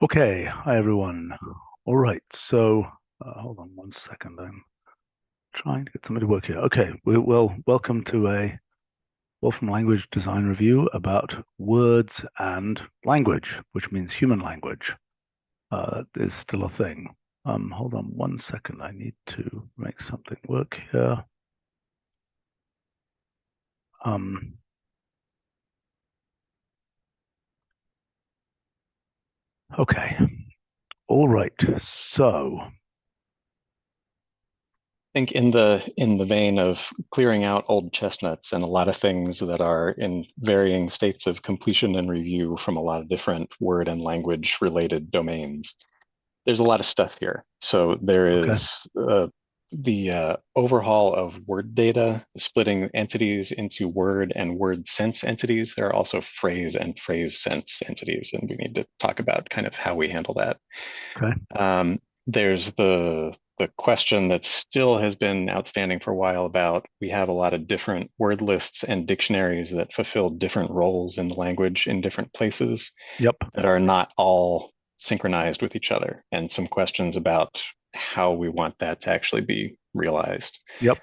Okay, hi everyone. All right, so hold on one second. I'm trying to get somebody to work here. Okay, welcome to a Wolfram Language Design Review about words and language, which means human language. That is still a thing. Hold on one second. I need to make something work here. Um, okay, all right. So, Think in the vein of clearing out old chestnuts and a lot of things that are in varying states of completion and review from a lot of different word and language related domains. There's a lot of stuff here. So there okay, is the overhaul of word data, splitting entities into word and word sense entities. There are also phrase and phrase sense entities, and we need to talk about kind of how we handle that. okay, There's the question that still has been outstanding for a while about we have a lot of different word lists and dictionaries that fulfill different roles in the language in different places yep, that are not all synchronized with each other, and some questions about how we want that to actually be realized. yep,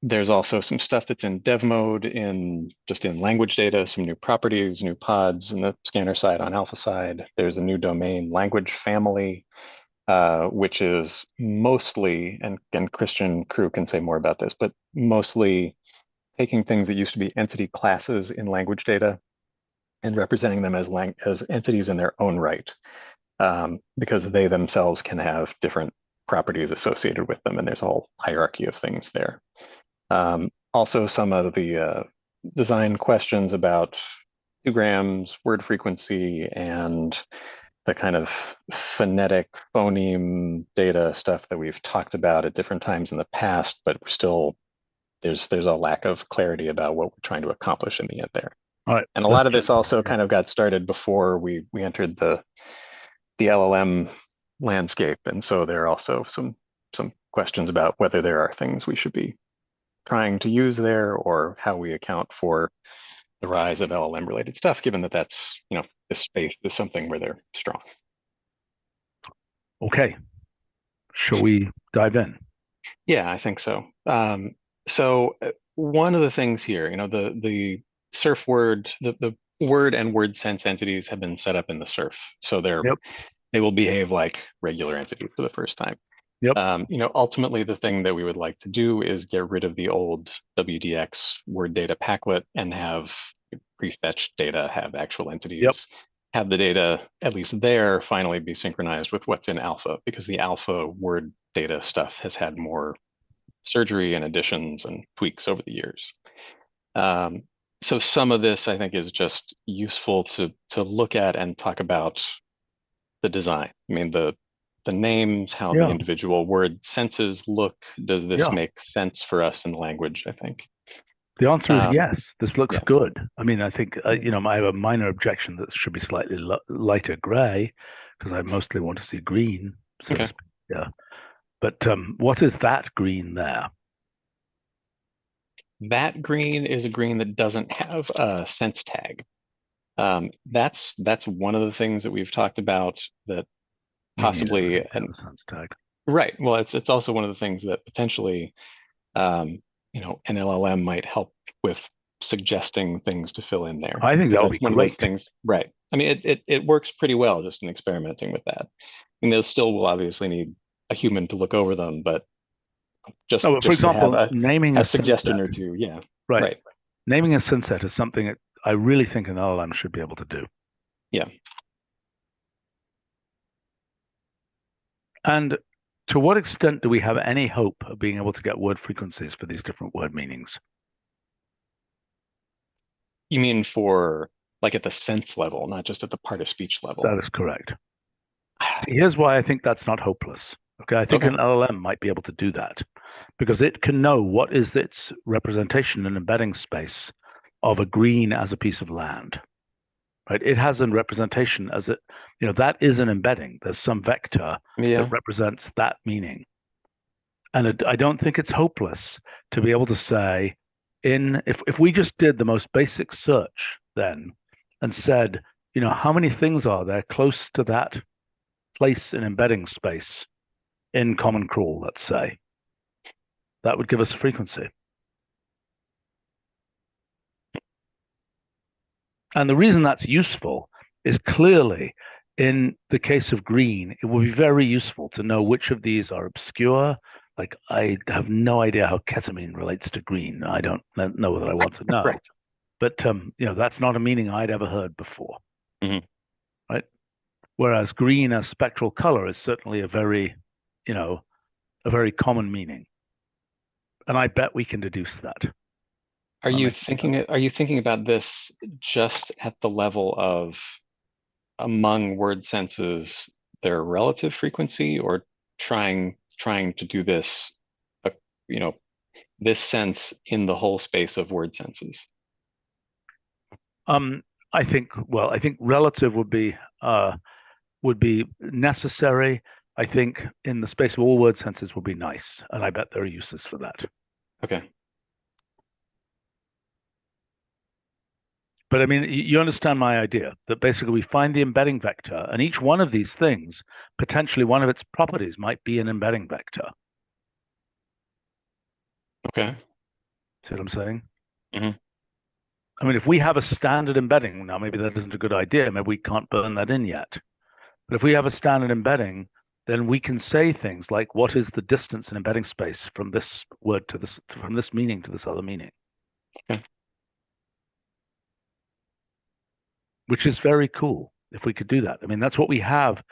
There's also some stuff that's in dev mode in just in language data, some new properties, new pods in the scanner side on alpha side. There's a new domain language family, which is mostly, and Christian Crew can say more about this, but mostly taking things that used to be entity classes in language data and representing them as entities in their own right, because they themselves can have different properties associated with them, and there's a whole hierarchy of things there. Also, some of the design questions about 2 grams, word frequency, and the kind of phonetic phoneme data stuff that we've talked about at different times in the past, but we're still there's a lack of clarity about what we're trying to accomplish in the end there. all right. And a Let's lot of this jump. also Yeah. kind of got started before we entered the LLM landscape, and so there are also some questions about whether there are things we should be trying to use there or how we account for the rise of LLM related stuff, given that that's, this space is something where they're strong. Okay, shall we dive in? Yeah, I think so. One of the things here, the surf word, the word and word sense entities have been set up in the surf, so Yep, they will behave like regular entities for the first time. yep, Ultimately, the thing that we would like to do is get rid of the old WDX word data packlet and have prefetched data have actual yep. entities, have the data, at least there, finally be synchronized with what's in alpha, because the alpha word data stuff has had more surgery and additions and tweaks over the years. Um, so some of this, I think, is just useful to look at and talk about the design. I mean, the names, how the Yeah, individual word senses look. Does this yeah. make sense for us in language, I think? The answer is Um, yes. This looks yeah. good. I mean, I think, I have a minor objection that should be slightly lighter gray because I mostly want to see green, so to Okay. speak. Yeah. But what is that green there? That green is a green that doesn't have a sense tag. That's one of the things that we've talked about that Meaning it doesn't possibly, have and a sense tag. right. Well, it's also one of the things that potentially, um, an LLM might help with suggesting things to fill in there, I think because that would be that's one of those great. things, right? I mean, it works pretty well just in experimenting with that. And those still will obviously need a human to look over them, but No, but for just to have example, naming a a suggestion sunset, or two, yeah, right? right, Naming a sunset is something that I really think an LLM should be able to do. yeah. And to what extent do we have any hope of being able to get word frequencies for these different word meanings? You mean for like at the sense level, not just at the part of speech That level? is correct. Here's why I think that's not hopeless. Okay, I think Okay. an LLM might be able to do that because it can know what is its representation and embedding space of a green as a piece of land. Right? It has a representation as it, that is an embedding. There's some vector that Yeah. represents that meaning. And I don't think it's hopeless to be able to say, if we just did the most basic search then and said, how many things are there close to that place in embedding space in Common Crawl, let's say. That would give us a frequency. And the reason that's useful is clearly in the case of green, it would be very useful to know which of these are obscure. Like I have no idea how ketamine relates to green. I don't know whether I want to know. Right. But that's not a meaning I'd ever heard before. Mhm. Right. Whereas green as spectral color is certainly a very common meaning. And I bet we can deduce that. Are you thinking about this just at the level of among word senses, their relative frequency, or trying to do this, you know, this sense in the whole space of word senses? I think relative would be necessary. I think in the space of all word senses would be nice, and I bet there are uses for that. Okay. But I mean, you understand my idea that basically we find the embedding vector, and each one of these things, potentially one of its properties might be an embedding vector. Okay. See what I'm saying? Hmm. I mean, if we have a standard embedding, now maybe that isn't a good idea. Maybe we can't burn that in yet. But if we have a standard embedding, then we can say things like, what is the distance in embedding space from this word to this, from this meaning to this other meaning? Okay. Which is very cool if we could do that. I mean, that's what we have,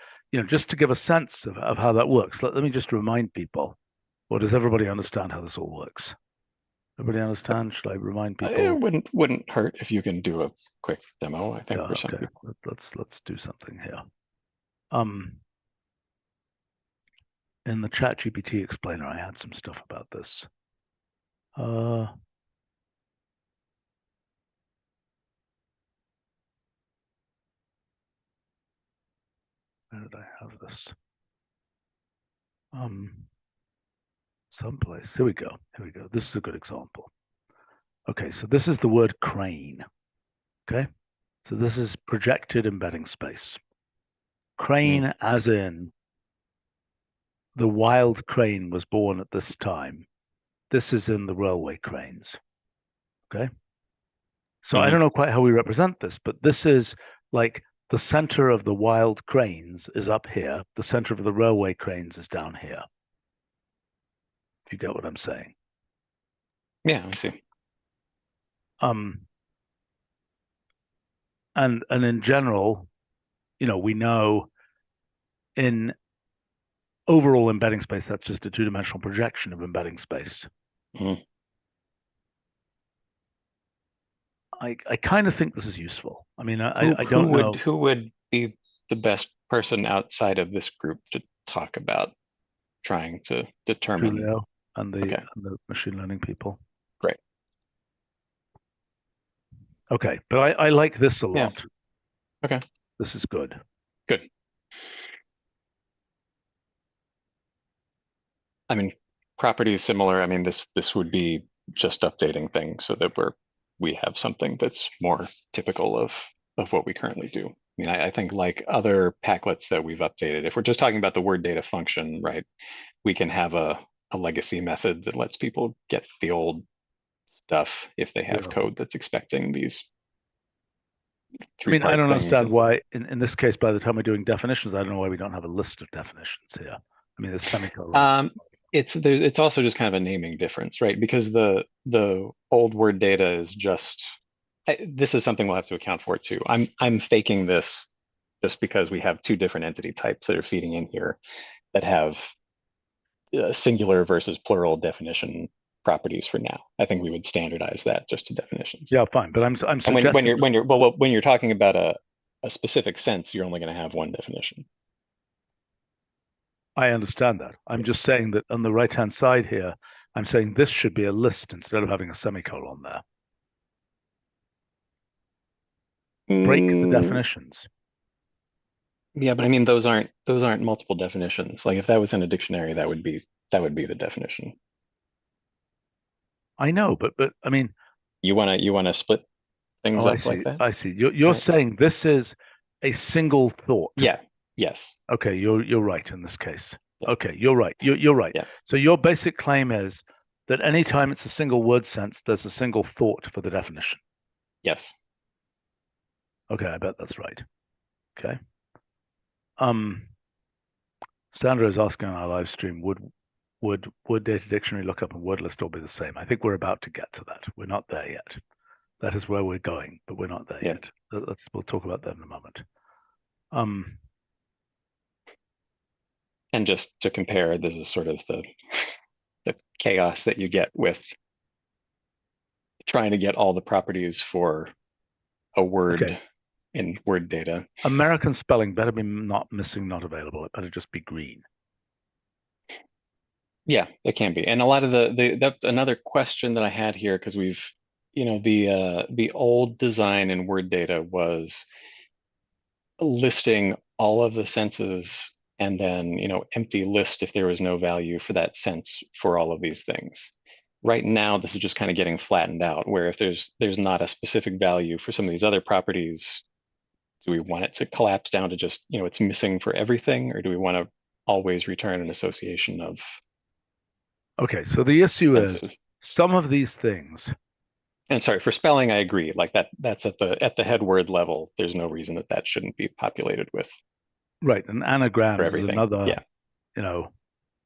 just to give a sense of how that works. Let me just remind people, or does everybody understand how this all works? Everybody understand? Should I remind It people? wouldn't hurt if you can do a quick demo, I think, Yeah, for some okay. people. Let's do something here. In the ChatGPT explainer, I had some stuff about this. Where did I have this? Someplace. Here we go. Here we go. This is a good example. Okay, so this is the word crane. Okay, so this is projected embedding space. Crane, as in the wild crane was born at this time. This is in the railway cranes. Okay, so I don't know quite how we represent this, but this is like the center of the wild cranes is up here. The center of the railway cranes is down here. If you get what I'm saying. Yeah, I see. And in general, we know in overall embedding space, that's just a two-dimensional projection of embedding space. Mhm. I kind of think this is useful. I mean, I don't know. Who would be the best person outside of this group to talk about trying to determine? Julio and the Okay, machine learning people. great. Okay, but I like this a Yeah. lot. Okay, This is good. good. I mean, property is similar. I mean, this would be just updating things so that we have something that's more typical of what we currently do. I mean, I think like other Packlets that we've updated, if we're just talking about the word data function, right, we can have a legacy method that lets people get the old stuff if they have Yeah. code that's expecting these I mean, I three-part don't things. understand why, in this case, by the time we're doing definitions, I don't know why we don't have a list of definitions here. I mean, there's semicolon. It's also just kind of a naming difference, right? Because the old word data is just this is something we'll have to account for too. I'm faking this just because we have two different entity types that are feeding in here that have singular versus plural definition properties for now. I think we would standardize that just to definitions. Yeah, fine. But I'm And suggesting when you're talking about a specific sense, you're only going to have one definition. I understand that. I'm just saying that on the right-hand side here, I'm saying this should be a list instead of having a semicolon there. Break the definitions. Yeah, but I mean those aren't multiple definitions. Like if that was in a dictionary, that would be the definition. I know, but I mean, You wanna split things oh, I up like see. that? I see. You're Right. saying this is a single thought. Yeah. Yes. Okay, you're right in this case. Yeah. Okay, you're right. You're right. Yeah. So your basic claim is that anytime it's a single word sense, there's a single thought for the definition. Yes. Okay, I bet that's right. Okay. Sandra is asking on our live stream, would word data dictionary lookup and word list all be the same? I think we're about to get to that. We're not there yet. That is where we're going, but we're not there Yeah. yet. We'll talk about that in a moment. And just to compare, this is sort of the chaos that you get with trying to get all the properties for a word Okay. in word data. American spelling better be not missing, not available. It better just be green. Yeah, it can be. And a lot of that's another question that I had here, because we've, the old design in word data was listing all of the senses and then, empty list if there was no value for that sense for all of these things. Right now, this is just kind of getting flattened out, where if there's not a specific value for some of these other properties, do we want it to collapse down to just, it's missing for everything, or do we want to always return an association of Okay, so the issue is senses? some of these things. And sorry, for spelling, I agree. Like that's at the head word level. There's no reason that shouldn't be populated with Right, and for anagrams is everything. another, Yeah.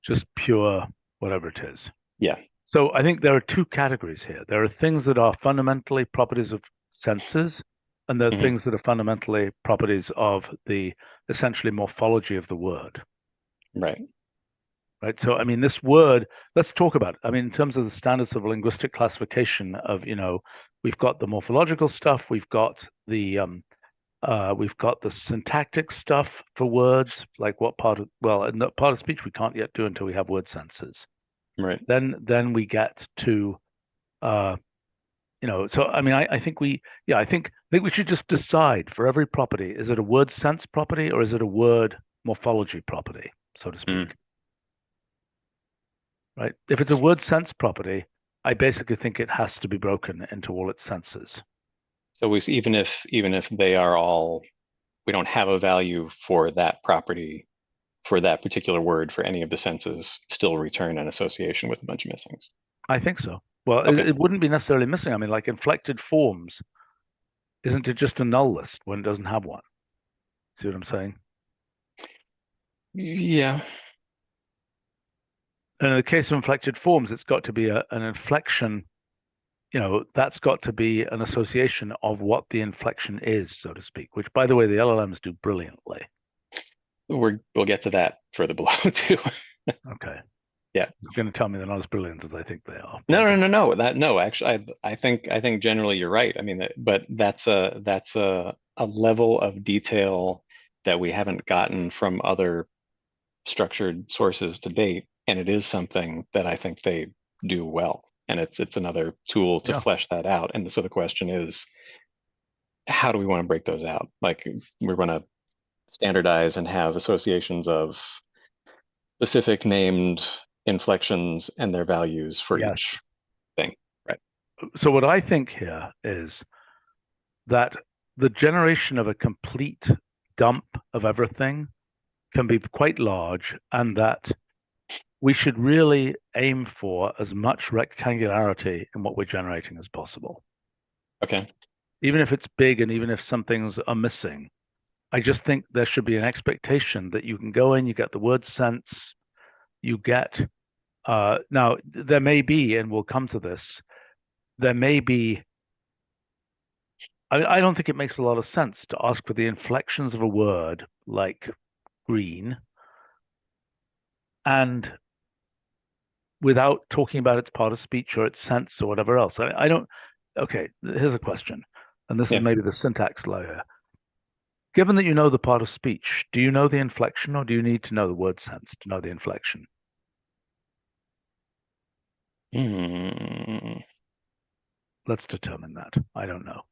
Just pure whatever it is. Yeah. So I think there are two categories here. There are things that are fundamentally properties of senses, and there are Mhm. things that are fundamentally properties of the essentially morphology of the word. Right. Right. So I mean, this word, let's talk about it. I mean, in terms of the standards of linguistic classification of, we've got the morphological stuff, we've got the syntactic stuff for words, like what part of, part of speech we can't yet do until we have word senses. Right. Then we get to so I mean I think I think we should just decide for every property, is it a word sense property or is it a word morphology property, so to speak? Mm. Right? If it's a word sense property, I basically think it has to be broken into all its senses. So even if they are all, we don't have a value for that property for that particular word for any of the senses, still return an association with a bunch of missings. I think so. Well, Okay. it wouldn't be necessarily missing. I mean, like inflected forms, isn't it just a null list when it doesn't have one? See what I'm saying? Yeah. And in the case of inflected forms, it's got to be an inflection. That's got to be an association of what the inflection is, so to speak, which, by the way, the LLMs do brilliantly. We'll get to that further below too. Okay. Yeah. You're going to tell me they're not as brilliant as I think they are. No. Actually, I think generally you're right. I mean, but that's a level of detail that we haven't gotten from other structured sources to date, and it is something that I think they do well. And it's another tool to flesh that out. And so the question is, how do we want to break those out? Like, we're going to standardize and have associations of specific named inflections and their values for each thing. Right. So what I think here is that the generation of a complete dump of everything can be quite large, and that we should really aim for as much rectangularity in what we're generating as possible. Okay. Even if it's big and even if some things are missing, I just think there should be an expectation that you can go in, you get the word sense, you get, now there may be, and we'll come to this, there may be, I don't think it makes a lot of sense to ask for the inflections of a word like green and without talking about its part of speech or its sense or whatever else. I don't. Okay, here's a question, and this is maybe the syntax layer. Given that you know the part of speech, do you know the inflection or do you need to know the word sense to know the inflection? Let's determine that. I don't know.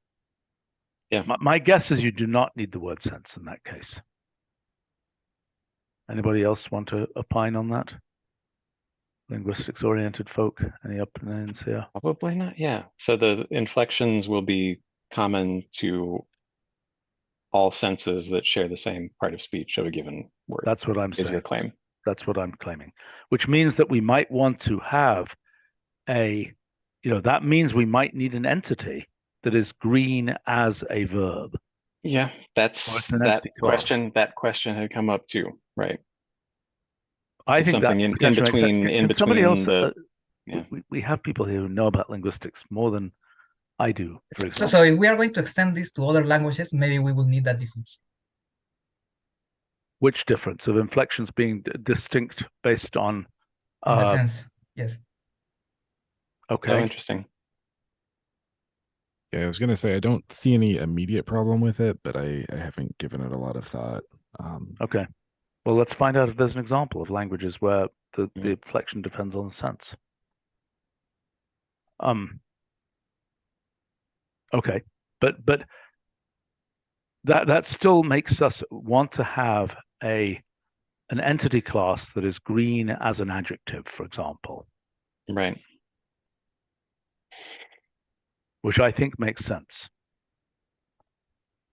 Yeah. My guess is you do not need the word sense in that case. Anybody else want to opine on that? Linguistics-oriented folk, any opinions here? Probably not. Yeah. So the inflections will be common to all senses that share the same part of speech of a given word. That's what I'm is your saying. claim. That's what I'm claiming, which means that we might want to have that means we might need an entity that is green as a verb. Yeah, Or that's it's an that entity class. That question had come up too, right? I It's think that something in potentially makes sense. in Can somebody between else? the yeah. We have people here who know about linguistics more than I do, for So, example. so if we are going to extend this to other languages, maybe we will need that difference. Which difference of inflections being distinct based on In the sense, yes. Oh, okay. interesting. Yeah, I was gonna say I don't see any immediate problem with it, but I haven't given it a lot of thought. Okay. Well, let's find out if there's an example of languages where the Mhm. inflection depends on the sense. Okay, but that still makes us want to have an entity class that is green as an adjective, for example, Right. which I think makes sense.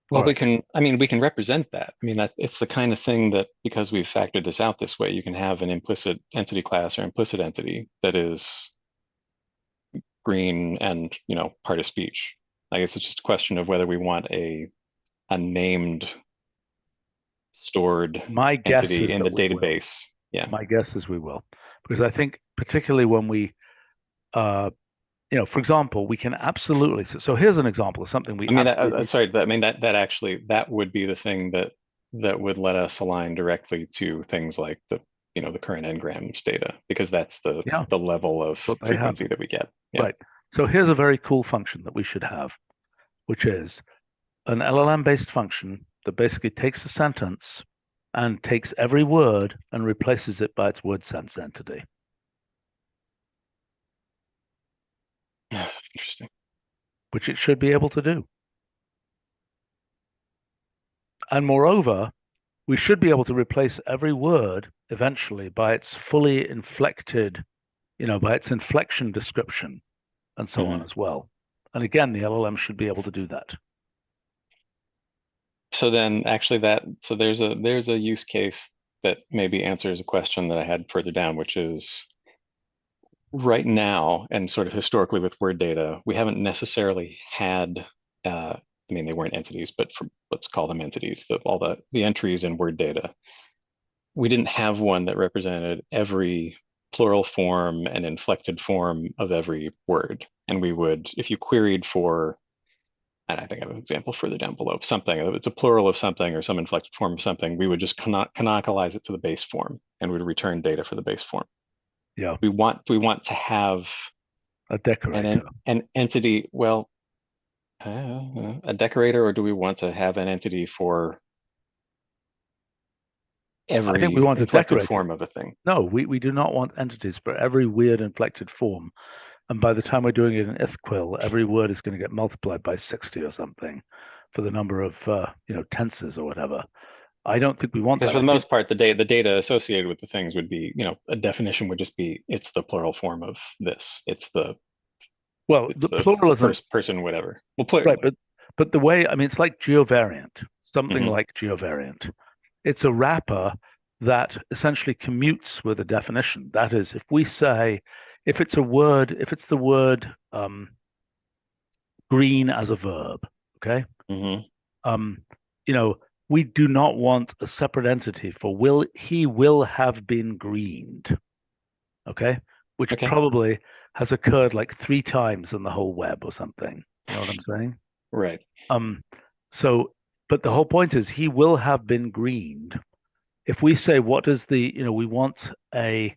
Well, All right. we can represent that. I mean, that it's the kind of thing that because we've factored this out this way, you can have an implicit entity class or implicit entity that is green and, part of speech. I guess it's just a question of whether we want a named stored My guess entity is in that the we will. database. Yeah. My guess is we will, because I think particularly when we, for example, we can absolutely. So here's an example of something we. I mean, absolutely, sorry, that actually that would be the thing that would let us align directly to things like the current n-grams data, because that's the level of frequency that we get. Yeah. Right. So here's a very cool function that we should have, which is an LLM-based function that basically takes a sentence and takes every word and replaces it by its word sense entity. Interesting. Which it should be able to do. And moreover, we should be able to replace every word eventually by its fully inflected, by its inflection description and so on as well. And again, the LLM should be able to do that. So then actually there's a use case that maybe answers a question that I had further down, which is right now, and sort of historically with word data, we haven't necessarily had, they weren't entities, but let's call them entities, all the entries in word data. We didn't have one that represented every plural form and inflected form of every word. And we would, if you queried for, and I think I have an example further down below, something, if it's a plural of something or some inflected form of something, we would just canonicalize it to the base form and would return data for the base form. Yeah. We want to have a decorator, an entity. Well, a decorator, or do we want to have an entity for every I think we want inflected a decorator form of a thing? No, we do not want entities for every weird inflected form. And by the time we're doing it in ithquil, every word is going to get multiplied by 60 or something for the number of tenses or whatever. I don't think we want that. Because for the most part, the data associated with the things would be, a definition would just be, it's the plural form of this. It's the pluralism, first person, whatever. Well, right, but the way, it's like GeoVariant, something like GeoVariant. It's a wrapper that essentially commutes with a definition. That is, if we say, if it's the word green as a verb, okay? We do not want a separate entity for he will have been greened, okay? Which probably has occurred like 3 times in the whole web or something. You know what I'm saying? Right. But the whole point is he will have been greened. If we say what is we want a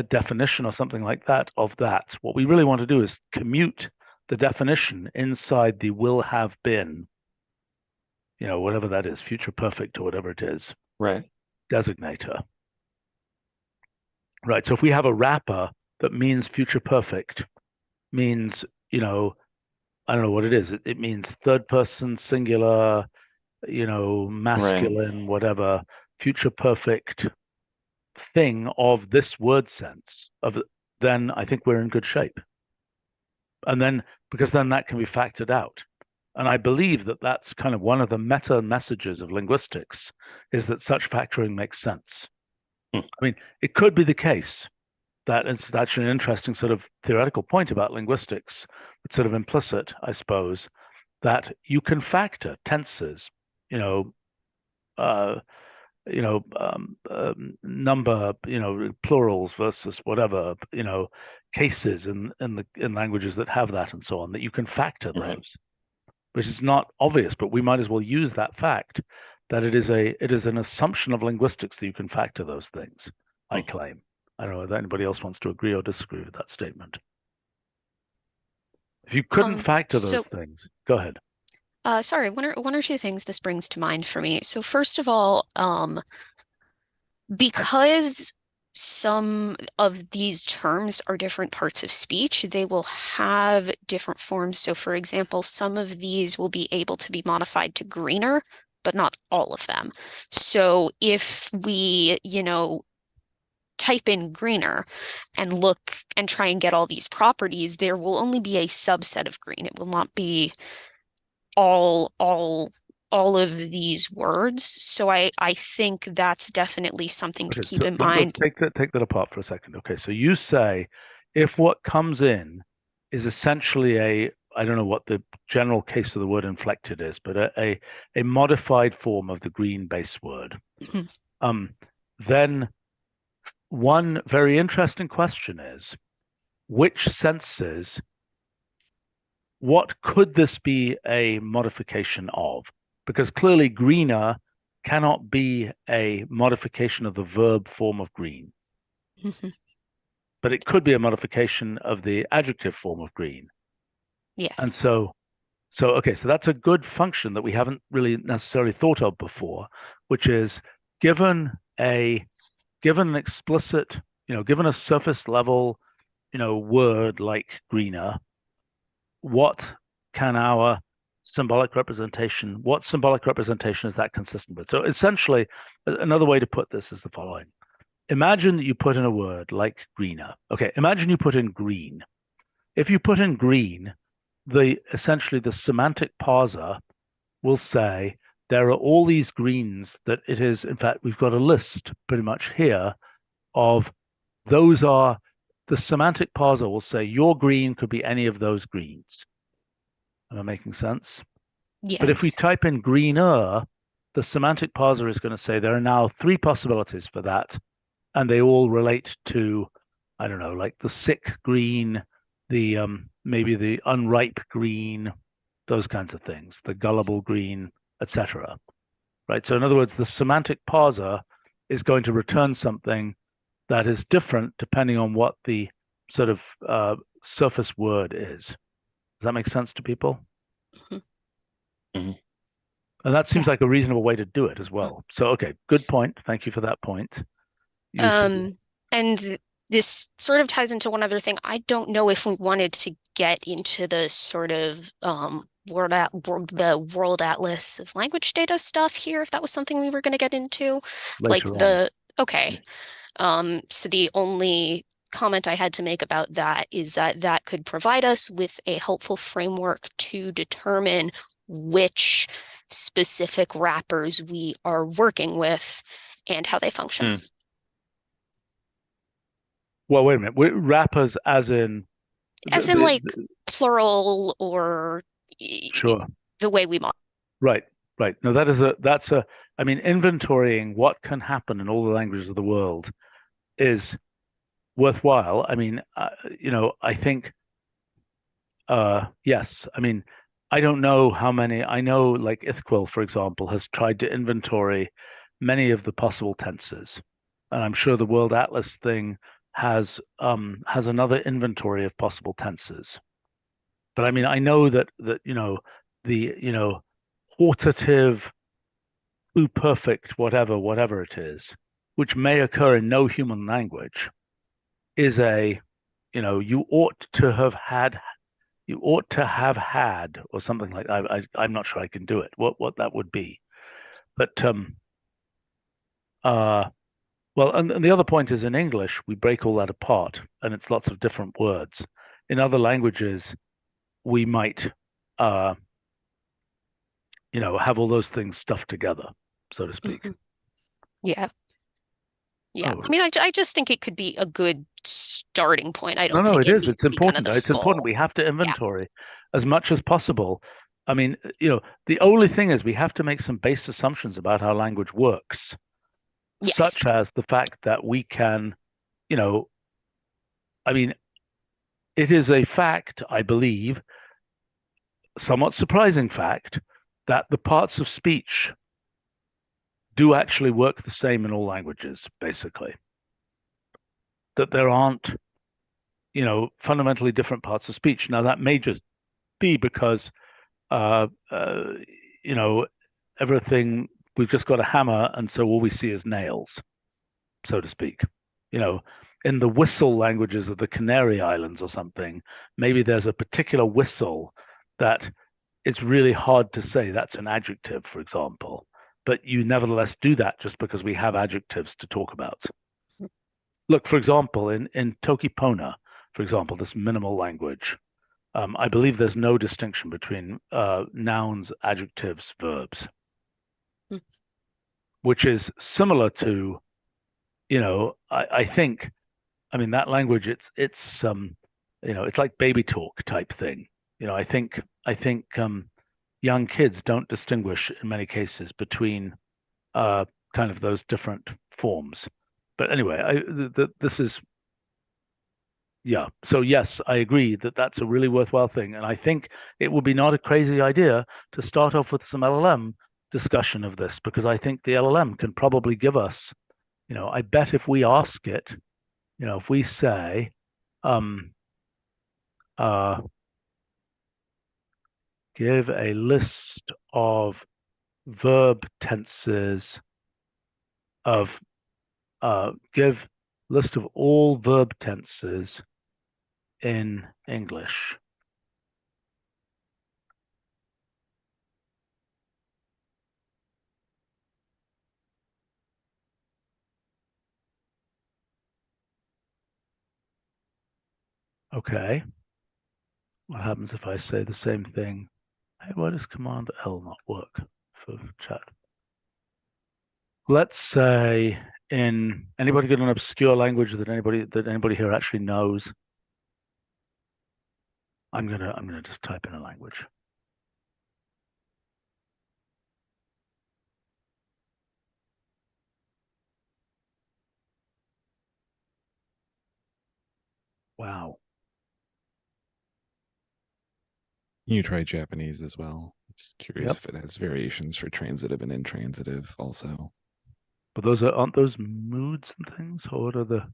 definition or something like that of that, what we really want to do is commute the definition inside the will have been, whatever that is, future perfect or whatever it is, right, designator. Right. So if we have a wrapper that means future perfect, means, I don't know what it is. It means third person singular, masculine, whatever, future perfect thing of this word sense then I think we're in good shape. And then, because then that can be factored out. And I believe that that's kind of one of the meta messages of linguistics, is that such factoring makes sense. Hmm. I mean, it could be the case that it's actually an interesting sort of theoretical point about linguistics. It's sort of implicit, I suppose, that you can factor tenses, uh, number, plurals versus whatever, cases in languages that have that and so on, that you can factor Right. those, which is not obvious, but we might as well use that fact that it is an assumption of linguistics that you can factor those things, I claim. I don't know if anybody else wants to agree or disagree with that statement. If you couldn't factor those things, go ahead. Sorry, one or two things this brings to mind for me. So first of all, because some of these terms are different parts of speech, they will have different forms. So for example, some of these will be able to be modified to greener, but not all of them. So if we, type in greener and look and try and get all these properties, there will only be a subset of green. It will not be all of these words. So I think that's definitely something to keep in mind. Let's take that apart for a second. Okay, so you say if what comes in is essentially I don't know what the general case of the word inflected is, but a modified form of the green base word, then one very interesting question is, which senses, what could this be a modification of? Because clearly greener cannot be a modification of the verb form of green. But it could be a modification of the adjective form of green. Yes. And so okay, so that's a good function that we haven't really necessarily thought of before, which is given an explicit, given a surface level, word like greener, what symbolic representation is that consistent with? So essentially, another way to put this is the following. Imagine that you put in a word like greener. Okay, imagine you put in green. If you put in green, essentially the semantic parser will say there are all these greens that it is, in fact, we've got a list pretty much here of those are, the semantic parser will say your green could be any of those greens. Am I making sense? Yes. But if we type in greener, the semantic parser is going to say there are now 3 possibilities for that, and they all relate to, I don't know, like the sick green, the maybe the unripe green, those kinds of things, the gullible green, etc. Right? So in other words, the semantic parser is going to return something that is different depending on what the sort of surface word is. Does that make sense to people? And that seems like a reasonable way to do it as well. So, okay, good point. Thank you for that point. And this sort of ties into one other thing. I don't know if we wanted to get into the sort of the World Atlas of Language Data stuff here, if that was something we were going to get into. Okay. So the only comment I had to make about that is that could provide us with a helpful framework to determine which specific wrappers we are working with and how they function. Well, wait a minute. Wrappers as in like plural or sure the way we model. Right. No, that's I mean, inventorying what can happen in all the languages of the world is worthwhile. I mean, I think, yes. I mean, I don't know how many. I know, like Ithquil, for example, has tried to inventory many of the possible tenses, and I'm sure the World Atlas thing has another inventory of possible tenses. But I mean, I know that the hortative, pluperfect, whatever it is, which may occur in no human language, is you ought to have had, or something like that. I'm not sure I can do it. What that would be, but well, and the other point is, in English we break all that apart, and it's lots of different words. In other languages, we might have all those things stuffed together, so to speak. Mhm. Yeah. Yeah. Oh. I mean, I just think it could be a good starting point. I don't No, think it it is. needs It's to be kind of important. the It's important. full. We have to inventory as much as possible. I mean, the only thing is we have to make some base assumptions about how language works, Yes. such as the fact that we can, I mean, it is a fact, I believe, somewhat surprising fact, that the parts of speech do actually work the same in all languages, basically. That there aren't, fundamentally different parts of speech. Now, that may just be because, everything, we've just got a hammer, and so all we see is nails, so to speak. In the whistle languages of the Canary Islands or something, maybe there's a particular whistle that it's really hard to say that's an adjective, for example, but you nevertheless do that just because we have adjectives to talk about. Look, for example, in Toki Pona, for example, this minimal language, I believe there's no distinction between nouns, adjectives, verbs, which is similar to, I think, I mean, that language, it's like baby talk type thing. I think young kids don't distinguish in many cases between kind of those different forms. But anyway, this is, yeah. So yes, I agree that that's a really worthwhile thing, and I think it would be not a crazy idea to start off with some LLM discussion of this, because I think the LLM can probably give us, I bet if we ask it, if we say, give a list of verb tenses of give list of all verb tenses in English. Okay. What happens if I say the same thing? Hey, why does Command L not work for chat? Let's say in anybody got an obscure language that anybody here actually knows? I'm gonna just type in a language. Wow. You try Japanese as well. Just curious Yep. if it has variations for transitive and intransitive also. But aren't those moods and things, or what are the?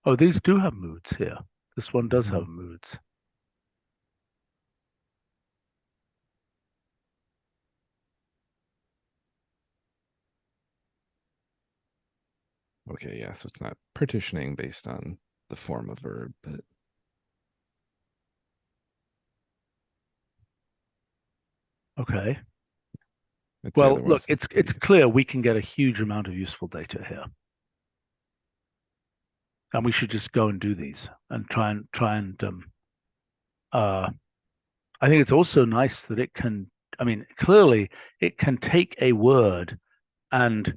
Oh, these do have moods here. This one does have moods. Okay, yeah, so it's not partitioning based on the form of verb, but Okay. it's the Well, other look, ones it's that's pretty good. clear we can get a huge amount of useful data here, and we should just go and do these and try and I think it's also nice that it can. I mean, clearly it can take a word and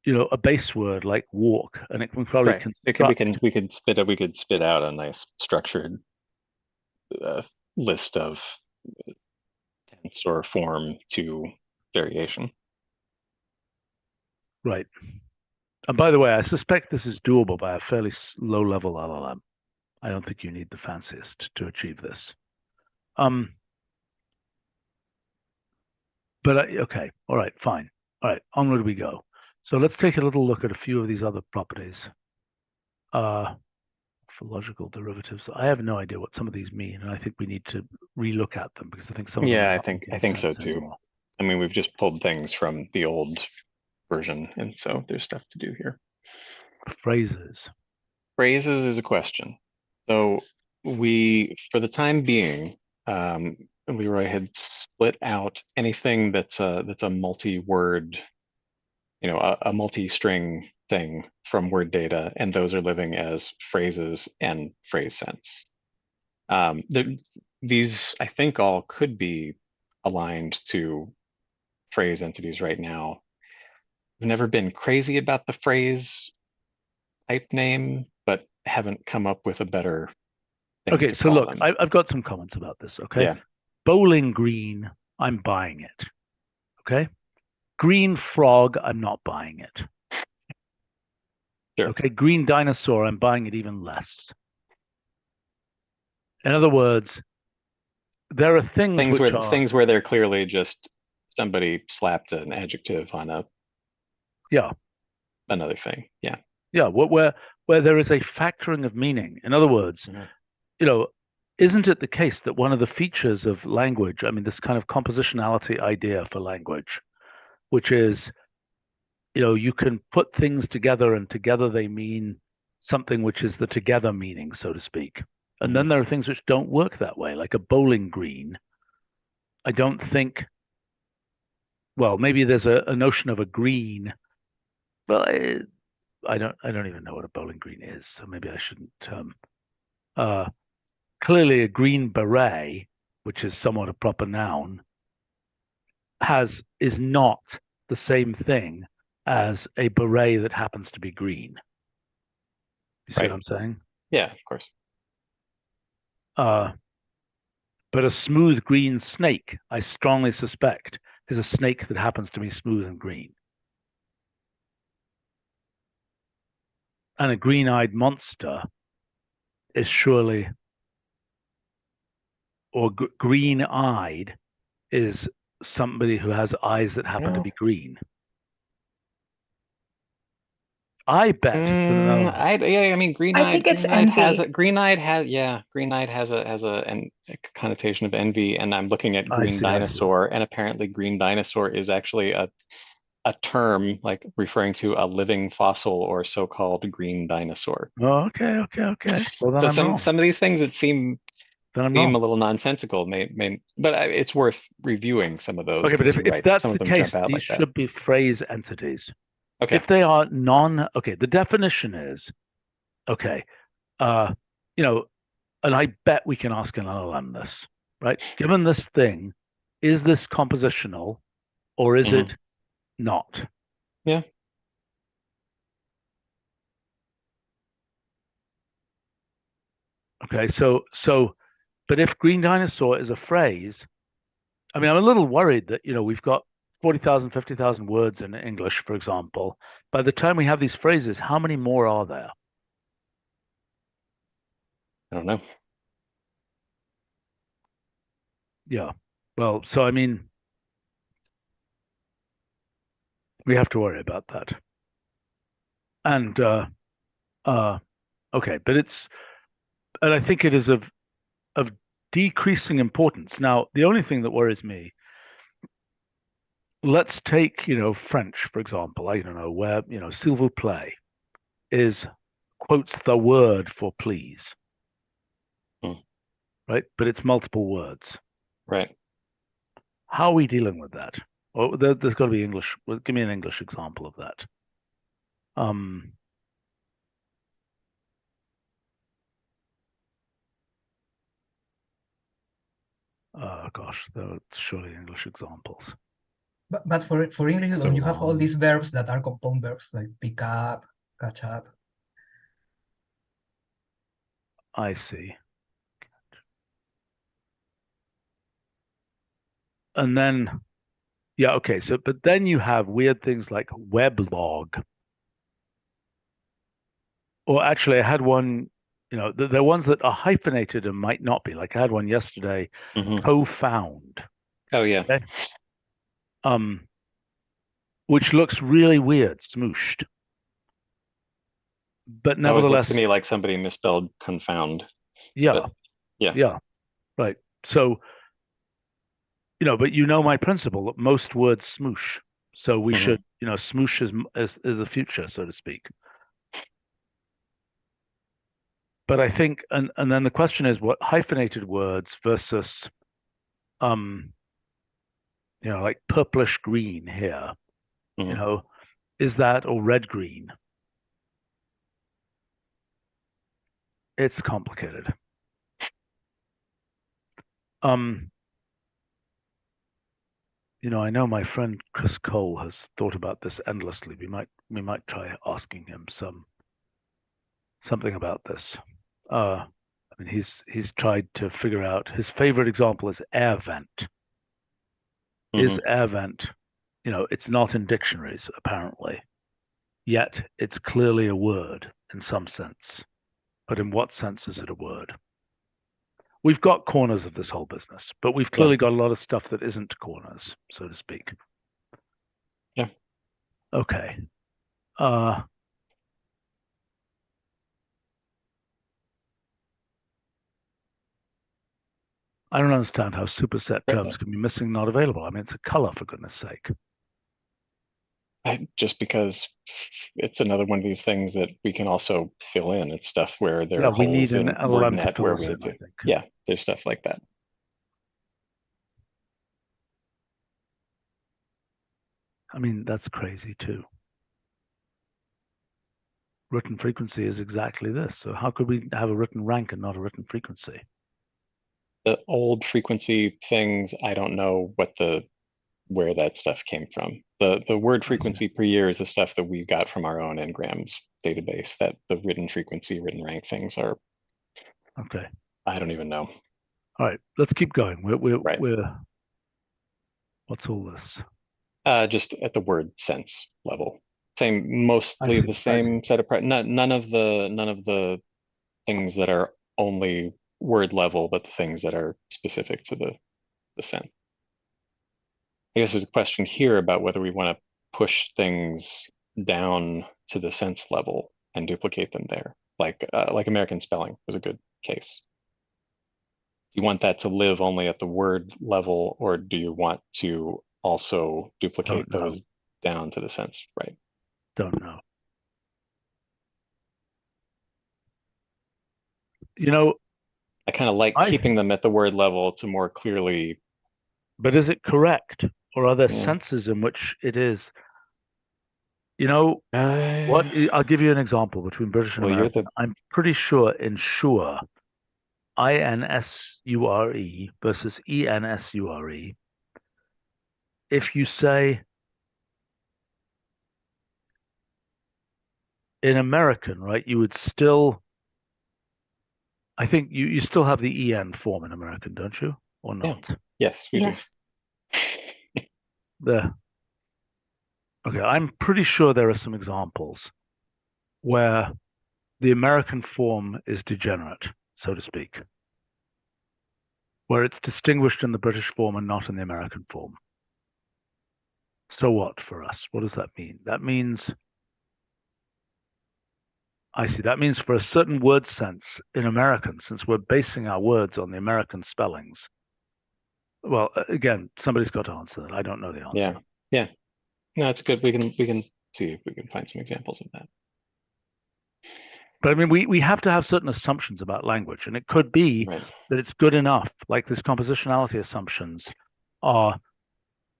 a base word like walk, and it can probably Right. construct. We could spit out a nice structured list of tense or form to variation. Right. And by the way, I suspect this is doable by a fairly low-level LLM. I don't think you need the fanciest to achieve this. But okay, all right, fine. All right, onward we go. So let's take a little look at a few of these other properties. For logical derivatives, I have no idea what some of these mean, and I think we need to relook at them because I think some of them Yeah, are I not think making so sense too. anymore. I mean, we've just pulled things from the old version, and so there's stuff to do here. Phrases. Phrases is a question. So we, for the time being, Leroy had split out anything that's a multi-word, a multi-string thing from word data, and those are living as phrases and phrase sense. These, I think, all could be aligned to phrase entities right now. I've never been crazy about the phrase type name, but haven't come up with a better thing Okay, to so call look, them. I've got some comments about this, okay? Yeah. Bowling green, I'm buying it, okay? Green frog, I'm not buying it. Sure. Okay, green dinosaur, I'm buying it even less. In other words, there are things which are things where they're clearly just somebody slapped an adjective on another thing. Yeah. Yeah, where there is a factoring of meaning. In other words, you know, isn't it the case that one of the features of language, I mean, this kind of compositionality idea for language, which is, you can put things together and together they mean something which is the together meaning, so to speak. And then there are things which don't work that way, like a bowling green. I don't think, well, maybe there's a notion of a green, but I don't even know what a bowling green is, so maybe I shouldn't. Clearly, a green beret, which is somewhat a proper noun, is not the same thing as a beret that happens to be green. You see Right. what I'm saying? Yeah, of course. But a smooth green snake, I strongly suspect, is a snake that happens to be smooth and green. And a green-eyed monster is surely, or green-eyed is somebody who has eyes that happen to be green. I bet. I mean, I think it's envy. Green-eyed has a connotation of envy, and I'm looking at green dinosaur, and apparently green dinosaur is actually a term like referring to a living fossil or so-called green dinosaur. Oh, okay. Well, then so some of these things that seem a little nonsensical but it's worth reviewing some of those. Okay, but if that's the case, these like should be phrase entities. Okay. If they are the definition is, and I bet we can ask an LLM this, right? Given this thing, is this compositional or is it not? Yeah. Okay, so, but if green dinosaur is a phrase, I mean, I'm a little worried that, we've got 40,000, 50,000 words in English, for example. By the time we have these phrases, how many more are there? I don't know. Yeah. Well, so I mean, we have to worry about that. And okay, but and I think it is of decreasing importance. Now, the only thing that worries me, let's take, French, for example. I don't know where, s'il vous plaît is quotes the word for please. Right? But it's multiple words. Right. How are we dealing with that? Well, there's got to be English. Well, give me an English example of that. Gosh, there are surely English examples. But for English, So you have all these verbs that are compound verbs like pick up, catch up. I see. And then, yeah, okay. So, but then you have weird things like weblog. Or actually, I had one, there are ones that are hyphenated and might not be. Like I had one yesterday, co-found. Oh, yeah. Okay? Which looks really weird, smooshed. But nevertheless, to me like somebody misspelled confound. Yeah. But, yeah. Yeah. Right. So, but my principle that most words smoosh. So we should, smoosh is the future, so to speak. But I think, and then the question is what hyphenated words versus, like purplish green here, is that, or red green? It's complicated. You know, I know my friend Chris Cole has thought about this endlessly. We might try asking him something about this. I mean, he's tried to figure out. His favorite example is air vent. Is air vent, you know, it's not in dictionaries apparently, yet it's clearly a word in some sense. But in what sense is it a word? We've got corners of this whole business, but we've clearly got a lot of stuff that isn't corners, so to speak. Yeah. Okay. I don't understand how superset terms can be missing, not available. I mean, it's a color, for goodness sake. Just because it's another one of these things that we can also fill in. It's stuff where there are we need holes an in LLM to WordNet fill where us we in, need to. I think. Yeah, there's stuff like that. I mean, that's crazy too. Written frequency is exactly this. So how could we have a written rank and not a written frequency? The old frequency things, I don't know where that stuff came from. The word frequency per year is the stuff that we got from our own Ngrams database. That the written frequency, written rank things are. Okay. I don't even know. All right, let's keep going. We're Right. What's all this? Just at the word sense level. Mostly the same set of none of the things that are only word level, but the things that are specific to the sense. I guess there's a question here about whether we want to push things down to the sense level and duplicate them there, like American spelling was a good case. Do you want that to live only at the word level, or do you want to also duplicate those down to the sense? Right. Don't know. You know, I kind of like keeping them at the word level to more clearly. But is it correct? Or are there senses in which it is? You know, what? I'll give you an example between British and American. I'm pretty sure ensure, INSURE versus ENSURE. If you say in American, right, you would still, I think you still have the EN form in American, don't you? Or not? Yeah. Yes, we do. There. Okay, I'm pretty sure there are some examples where the American form is degenerate, so to speak, where it's distinguished in the British form and not in the American form. So what for us? What does that mean? That means, I see, that means for a certain word sense in American, since we're basing our words on the American spellings. Well, again, somebody's got to answer that. I don't know the answer. Yeah. No, it's good. We can see if we can find some examples of that. But I mean, we have to have certain assumptions about language, and it could be that it's good enough, like this compositionality assumptions are,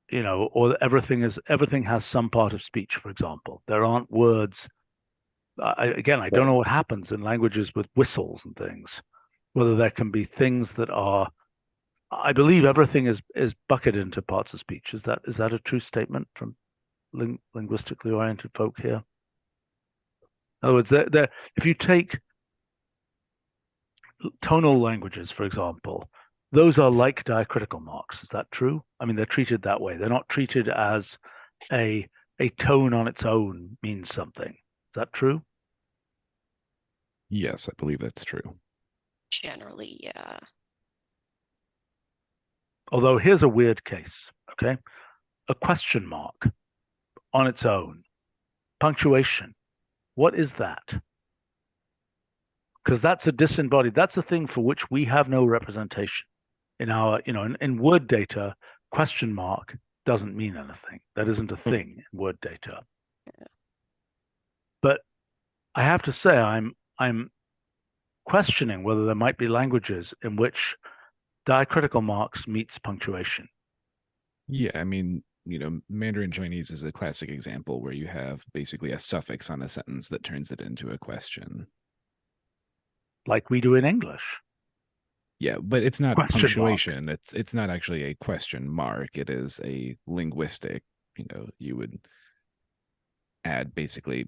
you know, or everything has some part of speech, for example. There aren't words. I don't know what happens in languages with whistles and things, whether there can be things that are, I believe everything is bucketed into parts of speech. Is that a true statement from linguistically oriented folk here? In other words, if you take tonal languages, for example, those are like diacritical marks. Is that true? I mean, they're treated that way. They're not treated as a tone on its own means something. Is that true? Yes, I believe that's true. Generally, yeah. Although here's a weird case, okay? A question mark on its own, punctuation. What is that? Because that's a disembodied, that's a thing for which we have no representation. In our, you know, in word data, question mark doesn't mean anything. That isn't a thing in word data. But I have to say, I'm questioning whether there might be languages in which diacritical marks meets punctuation. Yeah, I mean, you know, Mandarin Chinese is a classic example where you have basically a suffix on a sentence that turns it into a question. like we do in English. Yeah, but it's not Question mark. punctuation. It's not actually a question mark. It is a linguistic, you would add basically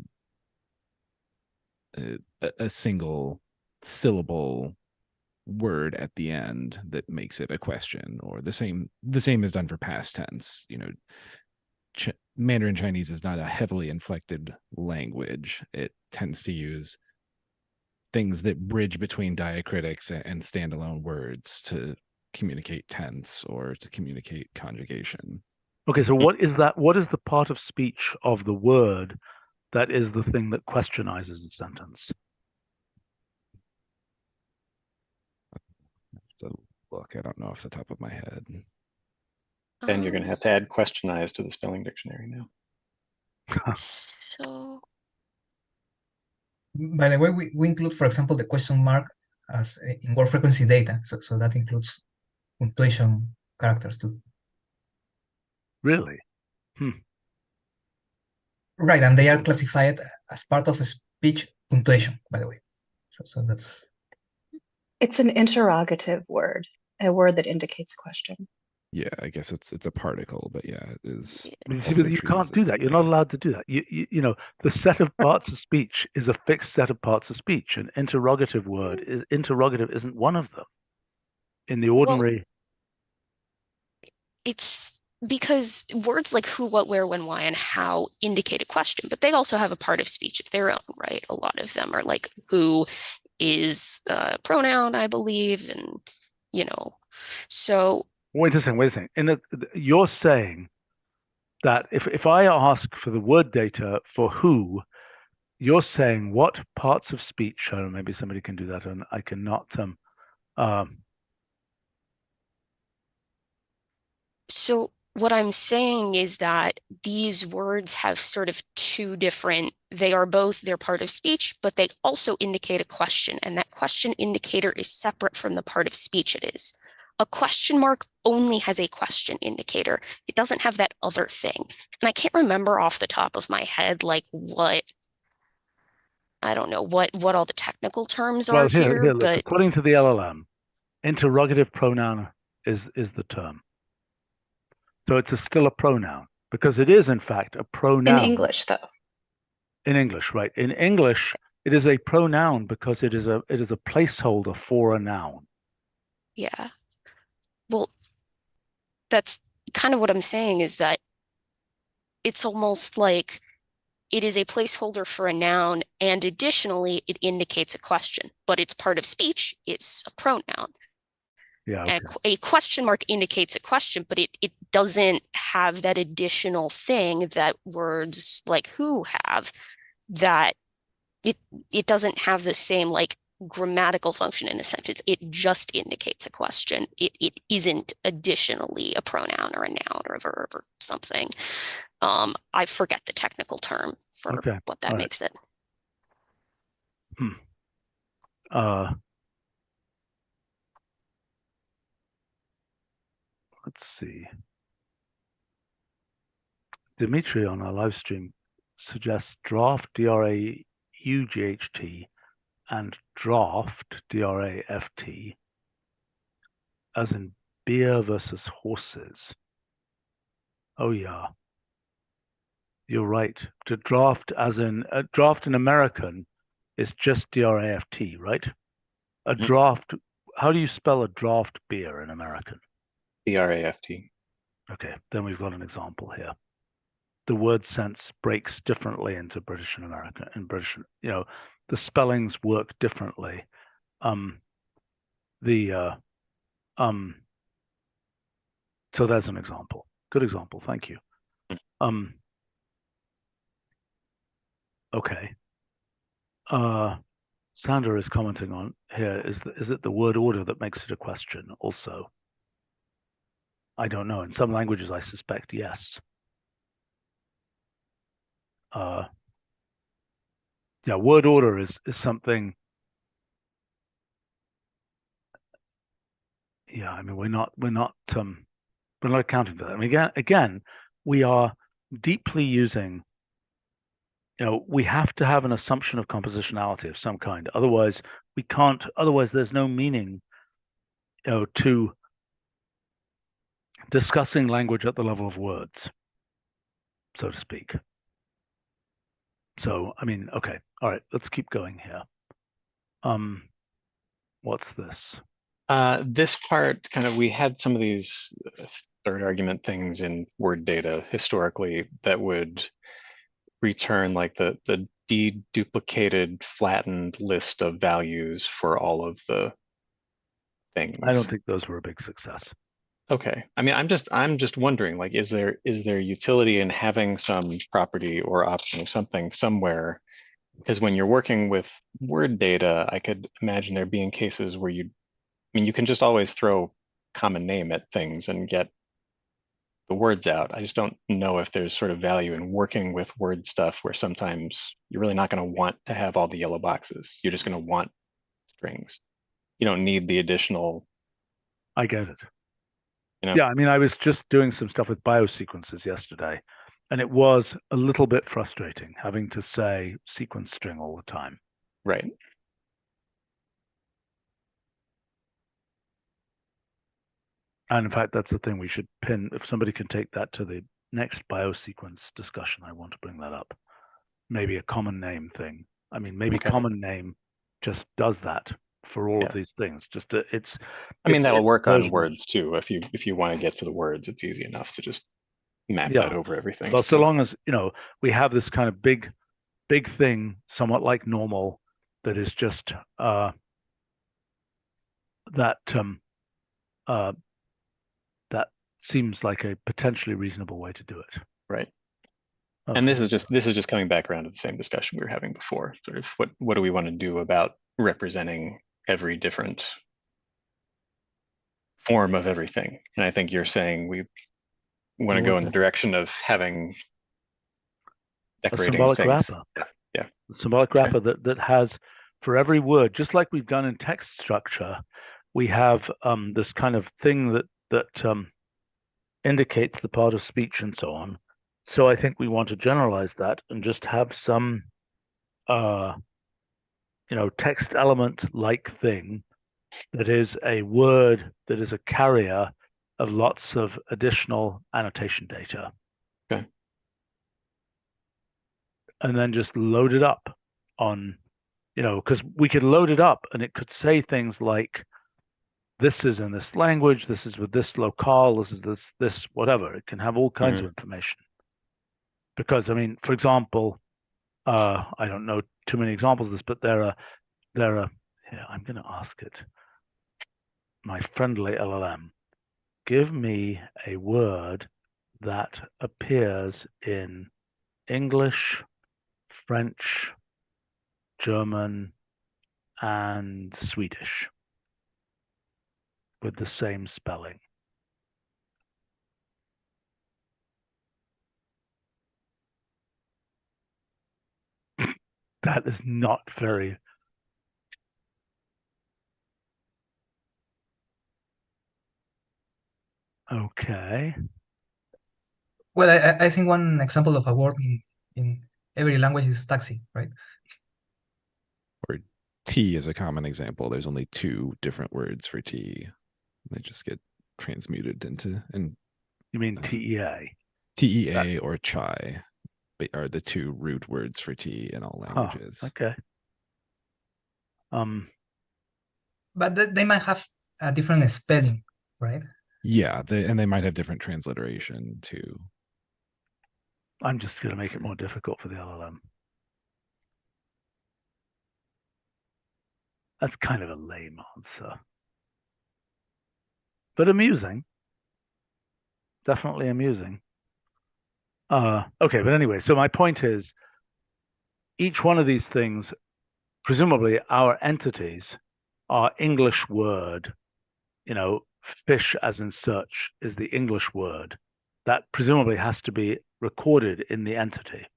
a single syllable word at the end that makes it a question, or the same is done for past tense. Mandarin Chinese is not a heavily inflected language. It tends to use things that bridge between diacritics and standalone words to communicate tense or to communicate conjugation. Okay, so what is that? What is the part of speech of the word that is the thing that questionizes the sentence? So look, I don't know off the top of my head. Then you're going to have to add questionized to the spelling dictionary now. So By the way, we include, for example, the question mark as in word frequency data. So that includes punctuation characters too. Really? Right, and they are classified as part of a speech punctuation, by the way. So that's... It's an interrogative word, a word that indicates a question. Yeah, I guess it's a particle, but yeah, it is. But also you treated can't as do that. You're not distinct. allowed to do that. You know, the set of parts of speech is a fixed set of parts of speech. An interrogative word is interrogative isn't one of them. In the ordinary, it's because words like who, what, where, when, why, and how indicate a question, but they also have a part of speech of their own, right? A lot of them are like who is a pronoun, I believe, and so. wait a second. You're saying that if I ask for the word data for who, you're saying what parts of speech, or maybe somebody can do that, and I cannot. So what I'm saying is that these words have sort of two different, they're part of speech, but they also indicate a question, and that question indicator is separate from the part of speech it is. A question mark only has a question indicator. It doesn't have that other thing. And I can't remember off the top of my head, like I don't know what all the technical terms are here, Look, but according to the LLM, interrogative pronoun is the term. So it's still a pronoun because it is in fact a pronoun. In English, though. In English, right? In English, it is a pronoun because it is a placeholder for a noun. yeah. Well, that's kind of what I'm saying, is that it's almost like it is a placeholder for a noun, and additionally, it indicates a question, but it's part of speech. It's a pronoun. Yeah. Okay. And a question mark indicates a question, but it doesn't have that additional thing that words like who have, that it doesn't have the same like grammatical function in a sentence. It just indicates a question. It isn't additionally a pronoun or a noun or a verb or something. I forget the technical term for what that makes it. Let's see. Dimitri on our live stream suggests draft, D-R-A-U-G-H-T, and draft, D-R-A-F-T, as in beer versus horses. Oh yeah, you're right. To draft, as in draft in American, is just D-R-A-F-T, right? A draft. How do you spell a draft beer in American? D-R-A-F-T. Okay, then we've got an example here. The word sense breaks differently into British and American. In British, the spellings work differently. So there's an example. Good example. Thank you. Okay. Sandra is commenting on here. Is it the word order that makes it a question also? I don't know. In some languages, I suspect yes. Yeah, word order is something. Yeah, I mean, we're not accounting for that. I mean, again, we are deeply using we have to have an assumption of compositionality of some kind. Otherwise, we can't. Otherwise, there's no meaning, to discussing language at the level of words, so to speak. So, I mean, okay, all right, let's keep going here. What's this? This part we had some of these third argument things in word data historically that would return like the deduplicated flattened list of values for all of the things. I don't think those were a big success. Okay. I mean, I'm just wondering, like, is there utility in having some property or option or something somewhere? Because when you're working with word data, I could imagine there being cases where you can just always throw common name at things and get the words out. I just don't know if there's sort of value in working with word stuff where sometimes you're really not going to want to have all the yellow boxes. You're just going to want strings. You don't need the additional. I get it. You know? Yeah, I mean, I was just doing some stuff with biosequences yesterday, and it was a little bit frustrating having to say sequence string all the time. Right. And in fact, that's the thing we should pin. If somebody can take that to the next biosequence discussion, I want to bring that up. Maybe a common name thing. I mean, maybe Okay. common name just does that for all of these things. Just it's. I mean, that'll it's work on version. words too. If you want to get to the words, it's easy enough to just map Yeah. that over everything. Well, so long as we have this kind of big thing, somewhat like normal, that is just that seems like a potentially reasonable way to do it. Right. Okay. And this is just coming back around to the same discussion we were having before. Sort of what do we want to do about representing every different form of everything? And I think you're saying we want to go in the direction of having decorating a symbolic things. wrapper. Yeah. A symbolic wrapper that has, for every word, just like we've done in text structure, we have this kind of thing that indicates the part of speech and so on. So I think we want to generalize that and just have some text element like thing that is a word that is a carrier of lots of additional annotation data. Okay. And then just load it up on, because we could load it up and it could say things like, this is in this language, this is with this locale, this is this whatever. It can have all kinds of information. Because, I mean, for example, I don't know too many examples of this, but there are here, I'm going to ask it. My friendly LLM, give me a word that appears in English, French, German, and Swedish with the same spelling. That is not very. Okay. Well, I think one example of a word in every language is taxi, right? Or tea is a common example. There's only 2 different words for tea. They just get transmuted into. And you mean TEA? TEA or chai are the 2 root words for tea in all languages. Okay. But they might have a different spelling, right? Yeah, they might have different transliteration too. I'm just going to make it more difficult for the LLM. That's kind of a lame answer, but amusing. Definitely amusing. Okay, but anyway, so my point is, each one of these things, presumably our entities, our English word, fish as in search is the English word. That presumably has to be recorded in the entity.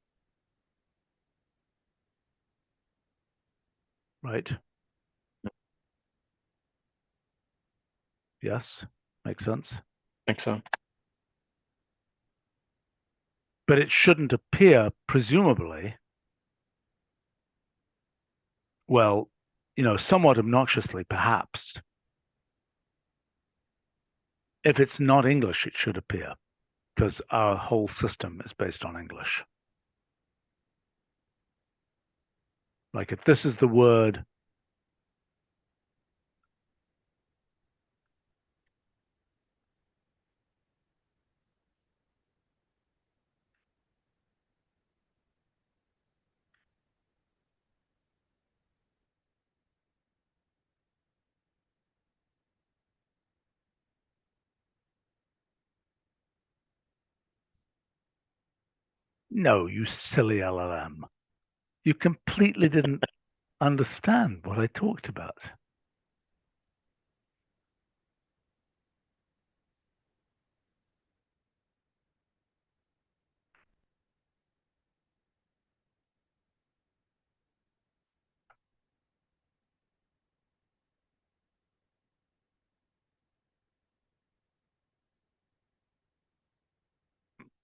Right? Yes? Makes sense? I think so. But it shouldn't appear, presumably, well, somewhat obnoxiously, perhaps, if it's not English, it should appear, because our whole system is based on English. Like if this is the word, no, you silly LLM. You completely didn't understand what I talked about.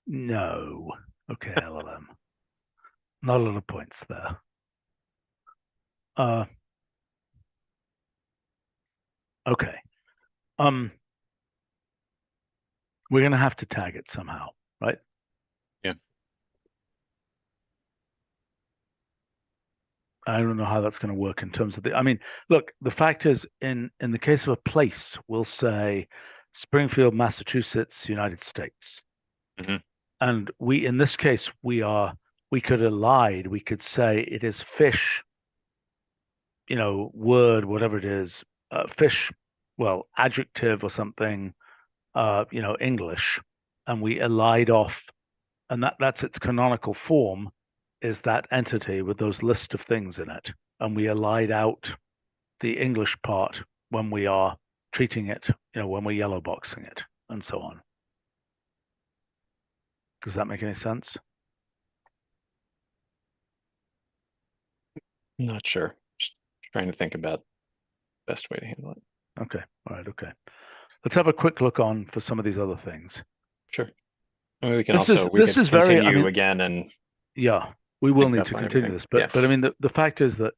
No. Okay, LLM. Not a lot of points there. Okay. We're gonna have to tag it somehow, right? Yeah. I don't know how that's going to work in terms of the. I mean, look, the fact is, in the case of a place, we'll say Springfield, Massachusetts, United States, and in this case, we could elide. We could say it is fish. Word, whatever it is, fish. Well, adjective or something. English, and we elide off, and that's its canonical form. Is that entity with those list of things in it, and we elide out the English part when we are treating it, when we're yellow boxing it, and so on. Does that make any sense? Not sure. Just trying to think about the best way to handle it. Okay. All right. Okay. Let's have a quick look on for some of these other things. Sure. I mean, we can This is continue very, again and yeah, we will think need up to on continue everything. this, but Yeah. but I mean the fact is that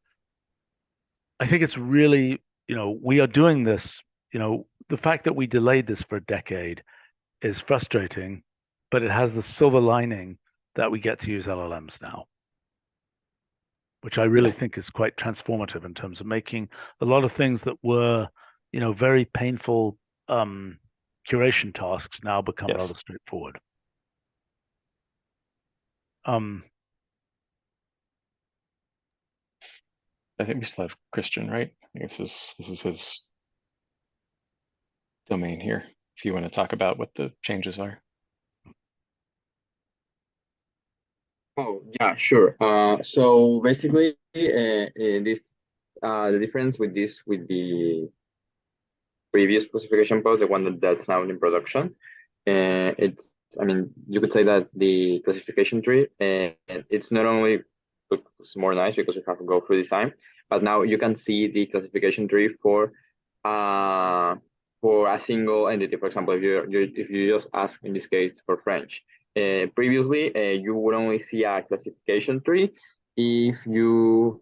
I think it's really, we are doing this, the fact that we delayed this for a decade is frustrating, but it has the silver lining that we get to use LLMs now, which I really think is quite transformative in terms of making a lot of things that were, very painful curation tasks now become Yes. rather straightforward. I think we still have Christian, right? I guess this is his domain here. If you want to talk about what the changes are. Oh, yeah, sure. So basically, the difference with the previous classification post, the one that's now in production, I mean, you could say that the classification tree, it's not only looks more nice because we have to go through design, but now you can see the classification tree for a single entity. For example, if you just ask in this case for French, previously you would only see a classification tree if you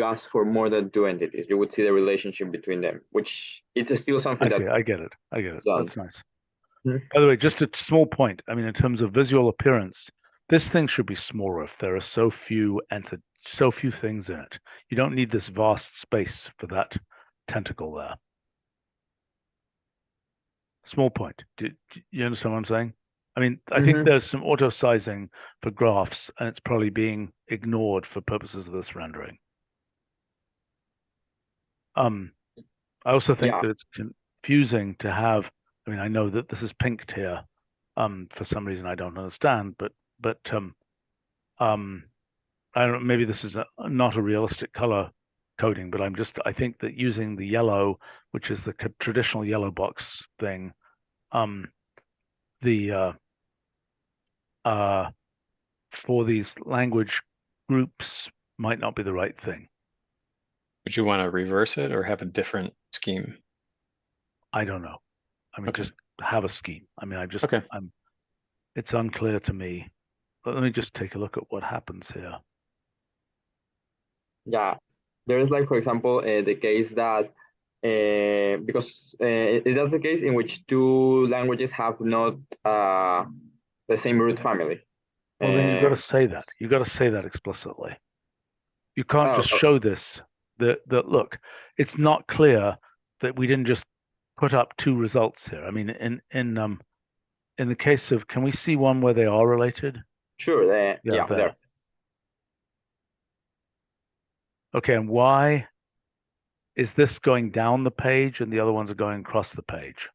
ask for more than two entities. You would see the relationship between them, which it's still something that I get it. done. That's nice. Hmm. By the way, just a small point. I mean, in terms of visual appearance, this thing should be smaller if there are so few things in it. You don't need this vast space for that tentacle there. Small point. Do you understand what I'm saying? I mean, I think there's some auto sizing for graphs, and it's probably being ignored for purposes of this rendering. I also think that it's confusing to have. I mean, I know that this is pinked here, for some reason I don't understand, but I don't know, maybe this is not a realistic color coding, but I think that using the yellow, which is the traditional yellow box thing, for these language groups might not be the right thing. Would you want to reverse it or have a different scheme? I don't know. I mean, just have a scheme. I mean, it's unclear to me. But let me just take a look at what happens here. Yeah. there is like, for example, the case that because that's the case in which two languages have not the same root family. Well, then you've got to say that. You've got to say that explicitly. You can't just oh, show this. That look, it's not clear that we didn't just put up two results here. I mean, in the case of, can we see one where they are related? sure. Yeah, Yeah, there. Okay, and why is this going down the page and the other ones are going across the page?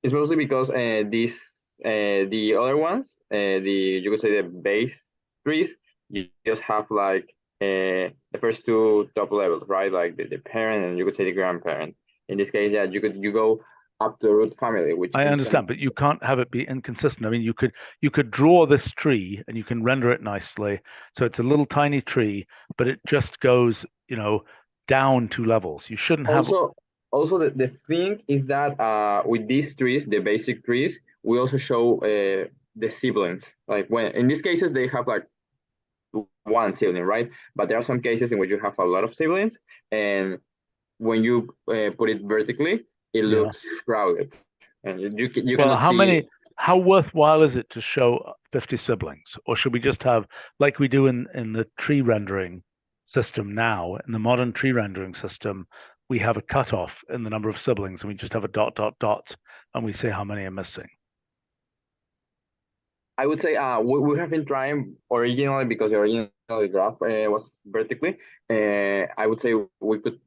It's mostly because the other ones, you could say the base trees, you just have like the first two top levels, right? Like the parent and you could say the grandparent. In this case, yeah, you go up to root family, which I understand, but you can't have it be inconsistent. I mean, you could draw this tree and you can render it nicely. So it's a little tiny tree, but it just goes, down 2 levels. You shouldn't have. Also, the thing is that with these trees, the basic trees, we also show the siblings. Like when in these cases they have like one sibling, right? But there are some cases in which you have a lot of siblings, and when you put it vertically, it looks crowded, and you Well, cannot see. How worthwhile is it to show 50 siblings, or should we just have, like we do in the tree rendering system now, in the modern tree rendering system, we have a cutoff in the number of siblings, and we just have a dot, dot, dot, and we say how many are missing. I would say we have been trying originally, because the original graph was vertically. I would say we could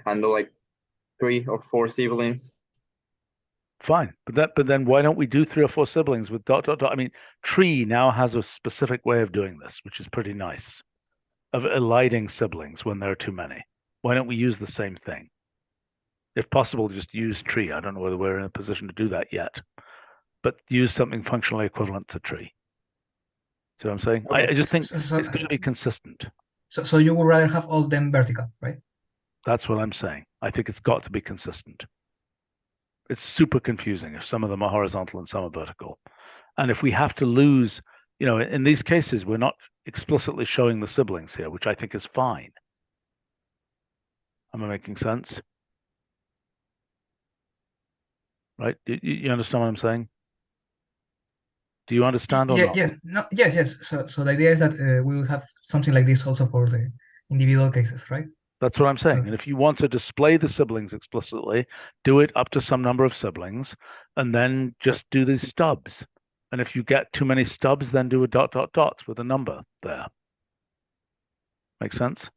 handle like 3 or 4 siblings. Fine, but then why don't we do 3 or 4 siblings with dot, dot, dot? I mean, tree now has a specific way of doing this, which is pretty nice, of eliding siblings when there are too many. Why don't we use the same thing? If possible, just use tree. I don't know whether we're in a position to do that yet, but use something functionally equivalent to tree. See what I'm saying? Okay. I just think it's going to be consistent. So you would rather have all them vertical, right? That's what I'm saying. I think it's got to be consistent. It's super confusing if some of them are horizontal and some are vertical. And if we have to lose, in these cases, we're not explicitly showing the siblings here, which I think is fine. Am I making sense? Right? You understand what I'm saying? Do you understand or not? Yes. No. Yes. So the idea is that we will have something like this also for the individual cases, right? That's what I'm saying. So, and if you want to display the siblings explicitly, do it up to some number of siblings, and then just do these stubs. And if you get too many stubs, then do a dot, dot, dots with a number there. Make sense?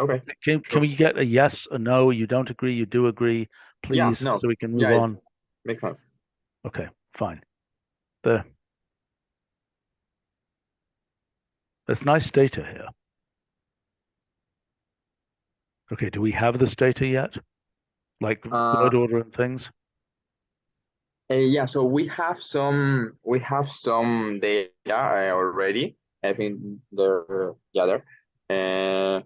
Okay. Can we get a yes, a no, you don't agree, you do agree, please, Yeah, no. so we can move Yeah, on? Makes sense. Okay, fine. There. There's nice data here. Okay, do we have this data yet? Like word order and things? Yeah, so we have some data already. I think they're there.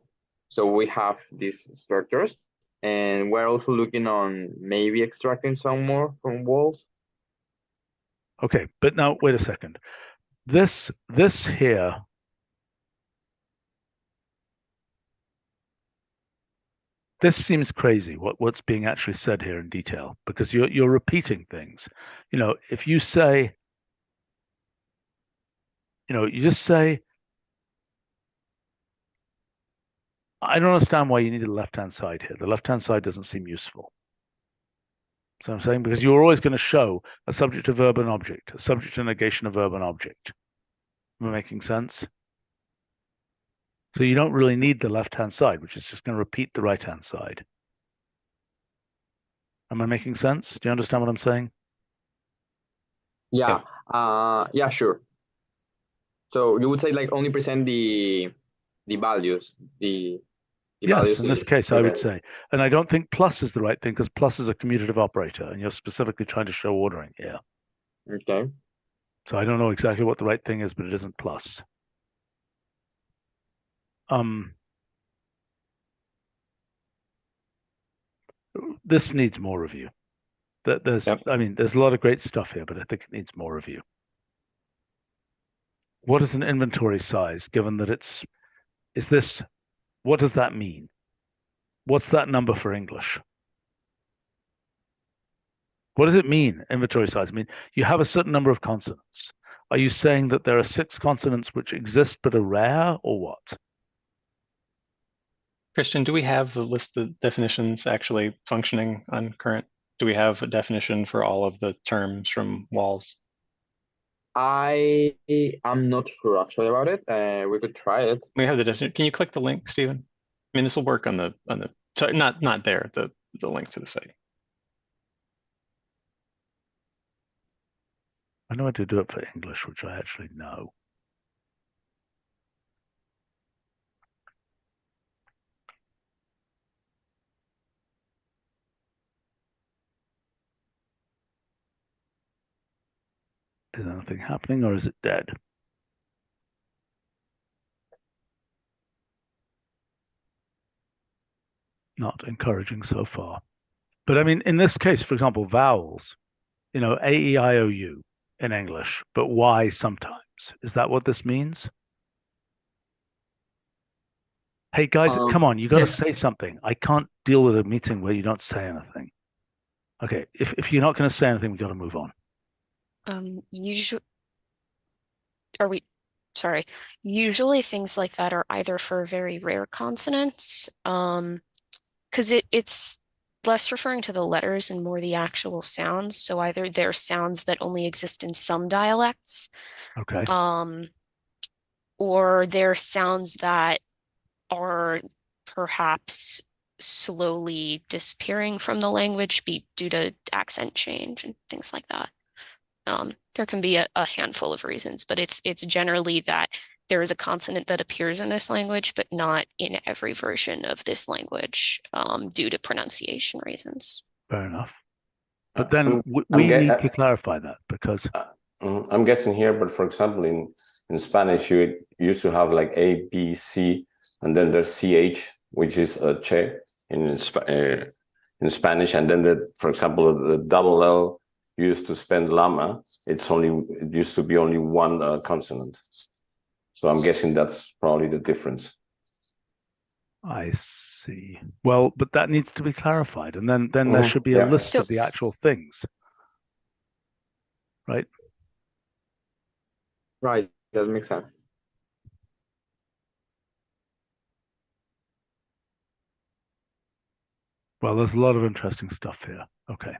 So we have these structures, and we're also looking on maybe extracting some more from walls. Okay, but now wait a second. This here, this seems crazy, what's being actually said here in detail, because you're repeating things. If you say, you just say, I don't understand why you need a left-hand side here. The left-hand side doesn't seem useful. So I'm saying, because you're always going to show a subject to verb and object, a subject to negation of verb and object. Am I making sense? So you don't really need the left-hand side, which is just going to repeat the right-hand side. Am I making sense? Do you understand what I'm saying? Yeah. Yeah, sure. So you would say like only present the values, the yes, values. In this case, I would say. And I don't think plus is the right thing, because plus is a commutative operator, and you're specifically trying to show ordering here. Okay. So I don't know exactly what the right thing is, but it isn't plus. This needs more review. I mean, there's a lot of great stuff here, but I think it needs more review. what is an inventory size, given that what does that mean? What's that number for English? What does it mean, inventory size? I mean, you have a certain number of consonants. Are you saying that there are 6 consonants which exist but are rare, or what? Christian, do we have the list of definitions actually functioning on current? Do we have a definition for all of the terms from Walls? I am not sure actually about it. We could try it. We have the definition. Can you click the link, Stephen? I mean, this will work on the sorry, not there, the link to the site. I know how to do it for English, which I actually know. Is anything happening, or is it dead? Not encouraging so far. But I mean, in this case, for example, vowels, A, E, I, O, U in English, but Y sometimes. Is that what this means? Hey guys, come on, you got to yes. say something. I can't deal with a meeting where you don't say anything. Okay, if you're not going to say anything, we got to move on. Usually things like that are either for very rare consonants, because it's less referring to the letters and more the actual sounds. So either they're sounds that only exist in some dialects, Okay. or they're sounds that are perhaps slowly disappearing from the language due to accent change and things like that. There can be a handful of reasons, but it's generally that there is a consonant that appears in this language, but not in every version of this language, due to pronunciation reasons. Fair enough. But then we need to clarify that, because I'm guessing here, but for example, in Spanish, you used to have like A, B, C, and then there's CH, which is a che in Spanish, and then for example, the double L used to spell llama. It used to be only one consonant. So I'm guessing that's probably the difference. I see. Well, but that needs to be clarified, and then there should be a list of the actual things, right? Right, that makes sense. Well, there's a lot of interesting stuff here. Okay.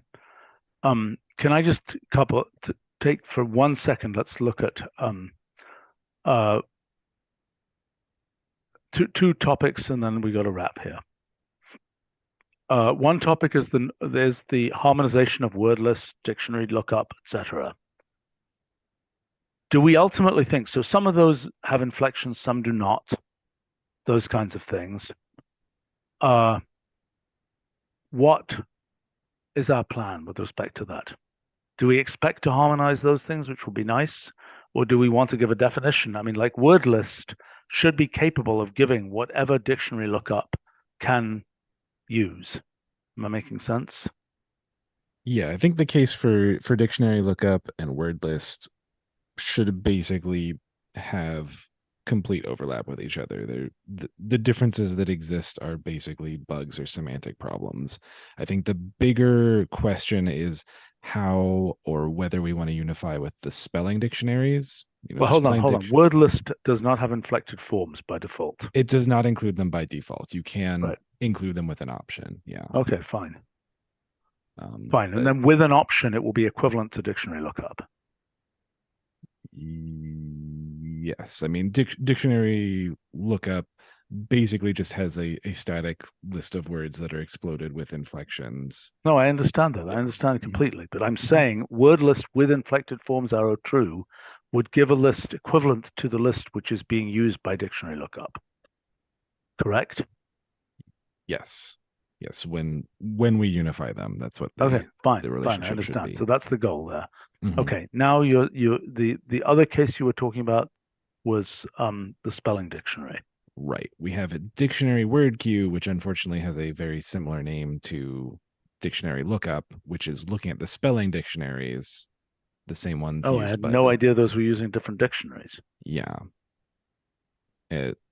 Can I just take for 1 second, let's look at two topics, and then we got to wrap here. One topic is there's the harmonization of word lists, dictionary lookup, etc. Do we ultimately think, so some of those have inflections, some do not, those kinds of things. What is our plan with respect to that? Do we expect to harmonize those things, which would be nice? Or do we want to give a definition? I mean, like word list should be capable of giving whatever dictionary lookup can use. Am I making sense? Yeah, I think the case for dictionary lookup and word list should basically have complete overlap with each other. The differences that exist are basically bugs or semantic problems. I think the bigger question is how or whether we want to unify with the spelling dictionaries. Well, hold on. Word list does not have inflected forms by default. It does not include them by default. You can include them with an option. Yeah. Okay, fine. Fine. And then with an option, it will be equivalent to dictionary lookup. Yes. I mean, dictionary lookup basically just has a static list of words that are exploded with inflections. No, I understand that. I understand it completely. But I'm saying word list with inflected forms arrow true would give a list equivalent to the list which is being used by dictionary lookup. Correct? Yes. Yes. When we unify them, that's what the relationship should be. So that's the goal there. Mm-hmm. Okay. Now the other case you were talking about was the spelling dictionary. Right. We have a dictionary word queue, which unfortunately has a very similar name to dictionary lookup, which is looking at the spelling dictionaries the same ones Oh, I used had by no the- idea those were using different dictionaries. Yeah.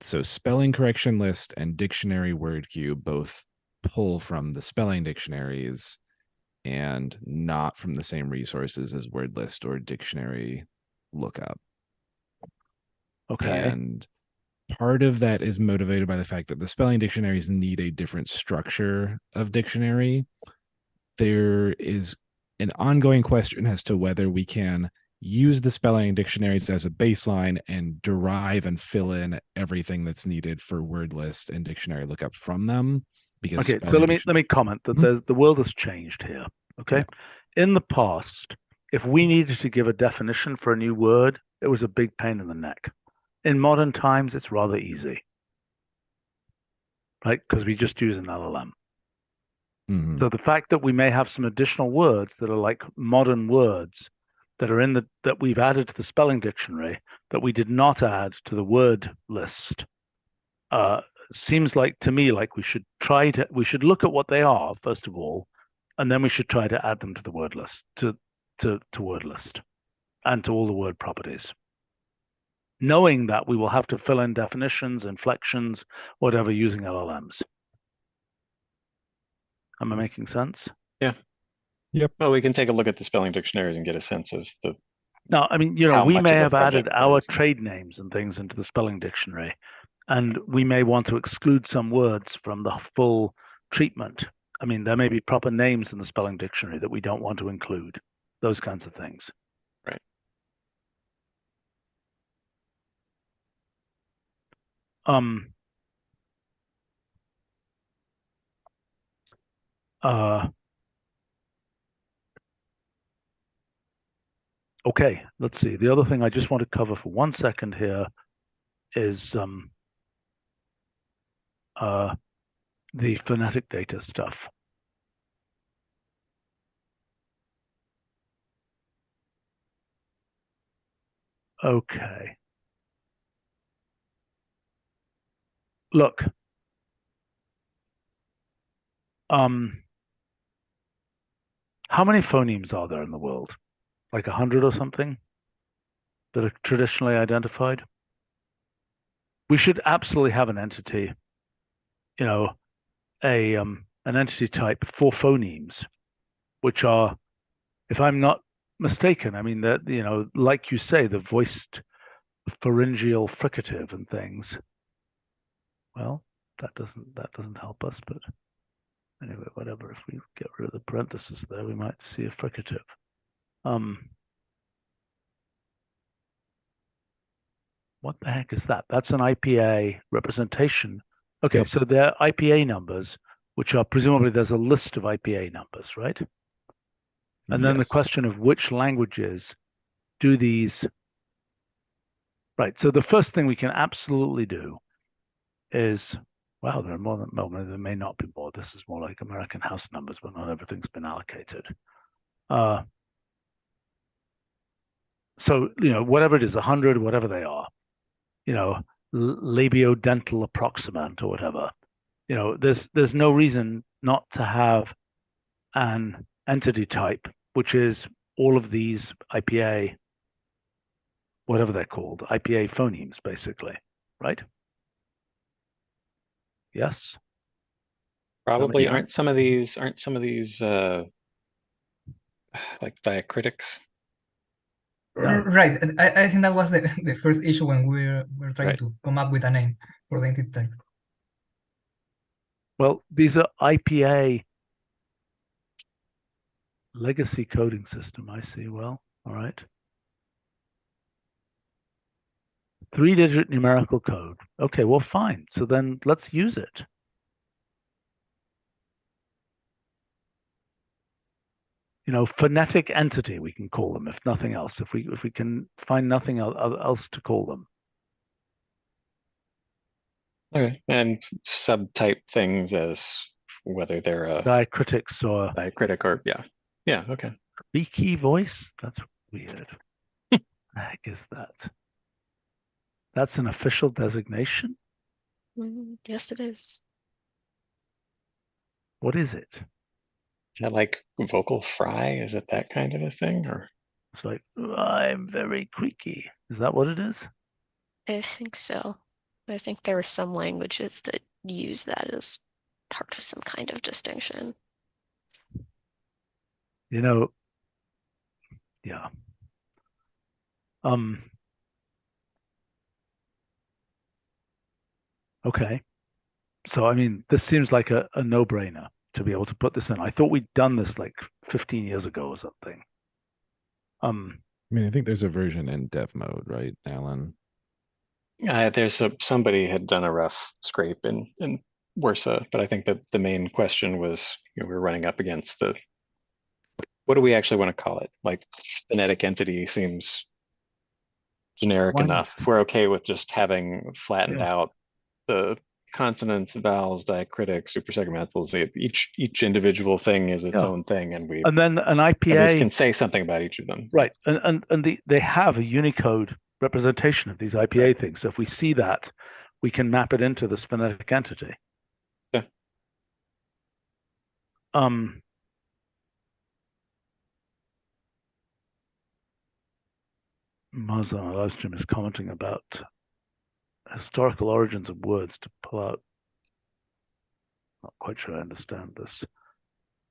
So spelling correction list and dictionary word queue both pull from the spelling dictionaries and not from the same resources as word list or dictionary lookup. Okay. And part of that is motivated by the fact that the spelling dictionaries need a different structure of dictionary. There is an ongoing question as to whether we can use the spelling dictionaries as a baseline and derive and fill in everything that's needed for word list and dictionary lookup from them. Because Okay, so spelling let me comment that Mhm. the world has changed here. Okay. In the past, if we needed to give a definition for a new word, it was a big pain in the neck. In modern times, it's rather easy, right? Because we just use an LLM. Mhm. So the fact that we may have some additional words that are like modern words that are that we've added to the spelling dictionary that we did not add to the word list seems like to me like we should look at what they are first of all, and then we should try to add them to the word list to word list and to all the word properties, knowing that we will have to fill in definitions, inflections, whatever, using LLMs. Am I making sense? Well, we can take a look at the spelling dictionaries and get a sense of the, Now, I mean, how we much may of a have added project that our is. trade names and things into the spelling dictionary, and we may want to exclude some words from the full treatment. I mean, there may be proper names in the spelling dictionary that we don't want to include, those kinds of things. Right. Okay, let's see. The other thing I just want to cover for 1 second here is the phonetic data stuff. Okay. Look, how many phonemes are there in the world? Like 100 or something that are traditionally identified? We should absolutely have an entity, an entity type for phonemes, which are, if I'm not mistaken, I mean that, like you say, the voiced pharyngeal fricative and things. Well, that doesn't help us, but anyway, whatever. If we get rid of the parentheses there, we might see a fricative. What the heck is that? That's an IPA representation. Okay, Yep. so they're IPA numbers, which are presumably there's a list of IPA numbers, right? And then the Yes. question of which languages do these, right? So the first thing we can absolutely do is, wow, there are more than, well, there may not be more. This is more like American house numbers, but not everything's been allocated. So, whatever it is, 100, whatever they are, labiodental approximant or whatever, there's no reason not to have an entity type, which is all of these IPA, whatever they're called, IPA phonemes, basically, right? Yes. Probably Yeah. aren't some of these like diacritics? No. Right. I think that was the first issue when we're trying Right. to come up with a name for the entity type. Well, these are IPA legacy coding system. I see. Well, all right. 3-digit numerical code. Okay, well, fine. So then let's use it. Phonetic entity, we can call them, if nothing else, if we can find nothing else to call them. Okay, and subtype things as whether they're a Diacritics or diacritic or, yeah, okay. Beaky voice? That's weird. The heck is that? That's an official designation? Yes, it is. What is it? Is that like vocal fry? Is it that kind of a thing, or? It's like, I'm very creaky. Is that what it is? I think so. I think there are some languages that use that as part of some kind of distinction. You know, yeah. Okay. So, I mean, this seems like a no-brainer to be able to put this in. I thought we'd done this like 15 years ago or something. I mean, I think there's a version in dev mode, right, Alan? There's somebody had done a rough scrape in Wursa, but I think that the main question was, we were running up against what do we actually want to call it? Like phonetic entity seems generic Why not? enough. If we're okay with just having flattened Yeah. out the consonants, vowels, diacritics, supersegmentals, each individual thing is its Yeah. own thing, and we And then an at least IPA, can say something about each of them. right? And they have a Unicode representation of these IPA things. So if we see that, we can map it into this phonetic entity. Yeah. Mazda on live stream is commenting about historical origins of words to pull out. Not quite sure I understand this.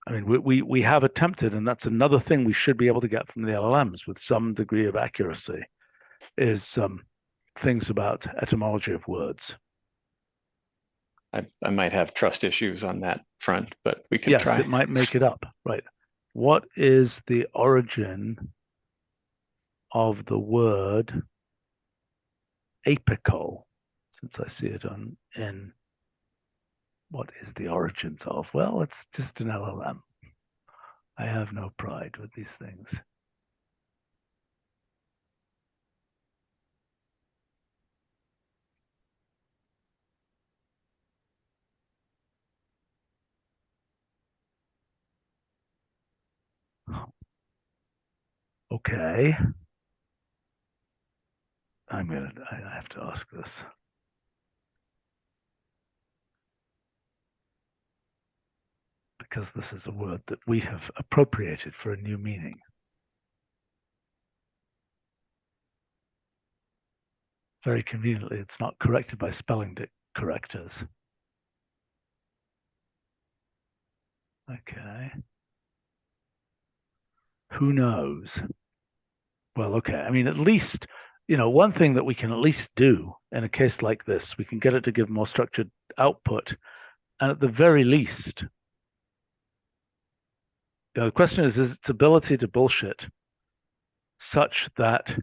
I mean, we have attempted, and that's another thing we should be able to get from the LLMs with some degree of accuracy, is things about etymology of words. I might have trust issues on that front, but we can Yes, try. it might make it up, right? What is the origin of the word apical? Since I see it in what is the origins of? Well, it's just an LLM. I have no pride with these things. Okay. I have to ask this. Because this is a word that we have appropriated for a new meaning. Very conveniently, it's not corrected by spelling correctors. Okay. Who knows? Well, okay. I mean, at least, one thing that we can at least do in a case like this, we can get it to give more structured output. And at the very least, the question is its ability to bullshit such that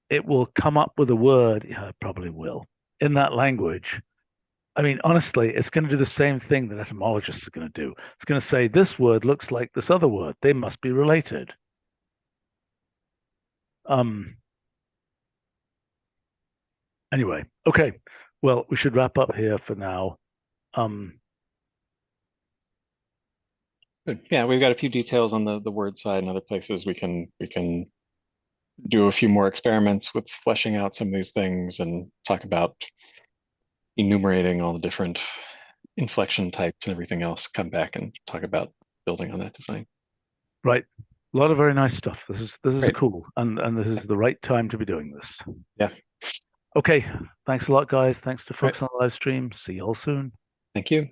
it will come up with a word, yeah, it probably will, in that language. I mean, honestly, it's going to do the same thing that etymologists are going to do. It's going to say, this word looks like this other word. They must be related. Anyway, okay. Well, we should wrap up here for now. Yeah, we've got a few details on the word side and other places we can do a few more experiments with fleshing out some of these things and talk about enumerating all the different inflection types and everything else. Come back and talk about building on that design. Right. A lot of very nice stuff. This is Great. cool. And this is the right time to be doing this. Yeah. Okay. Thanks a lot, guys. Thanks to folks on the live stream. See you all soon. Thank you.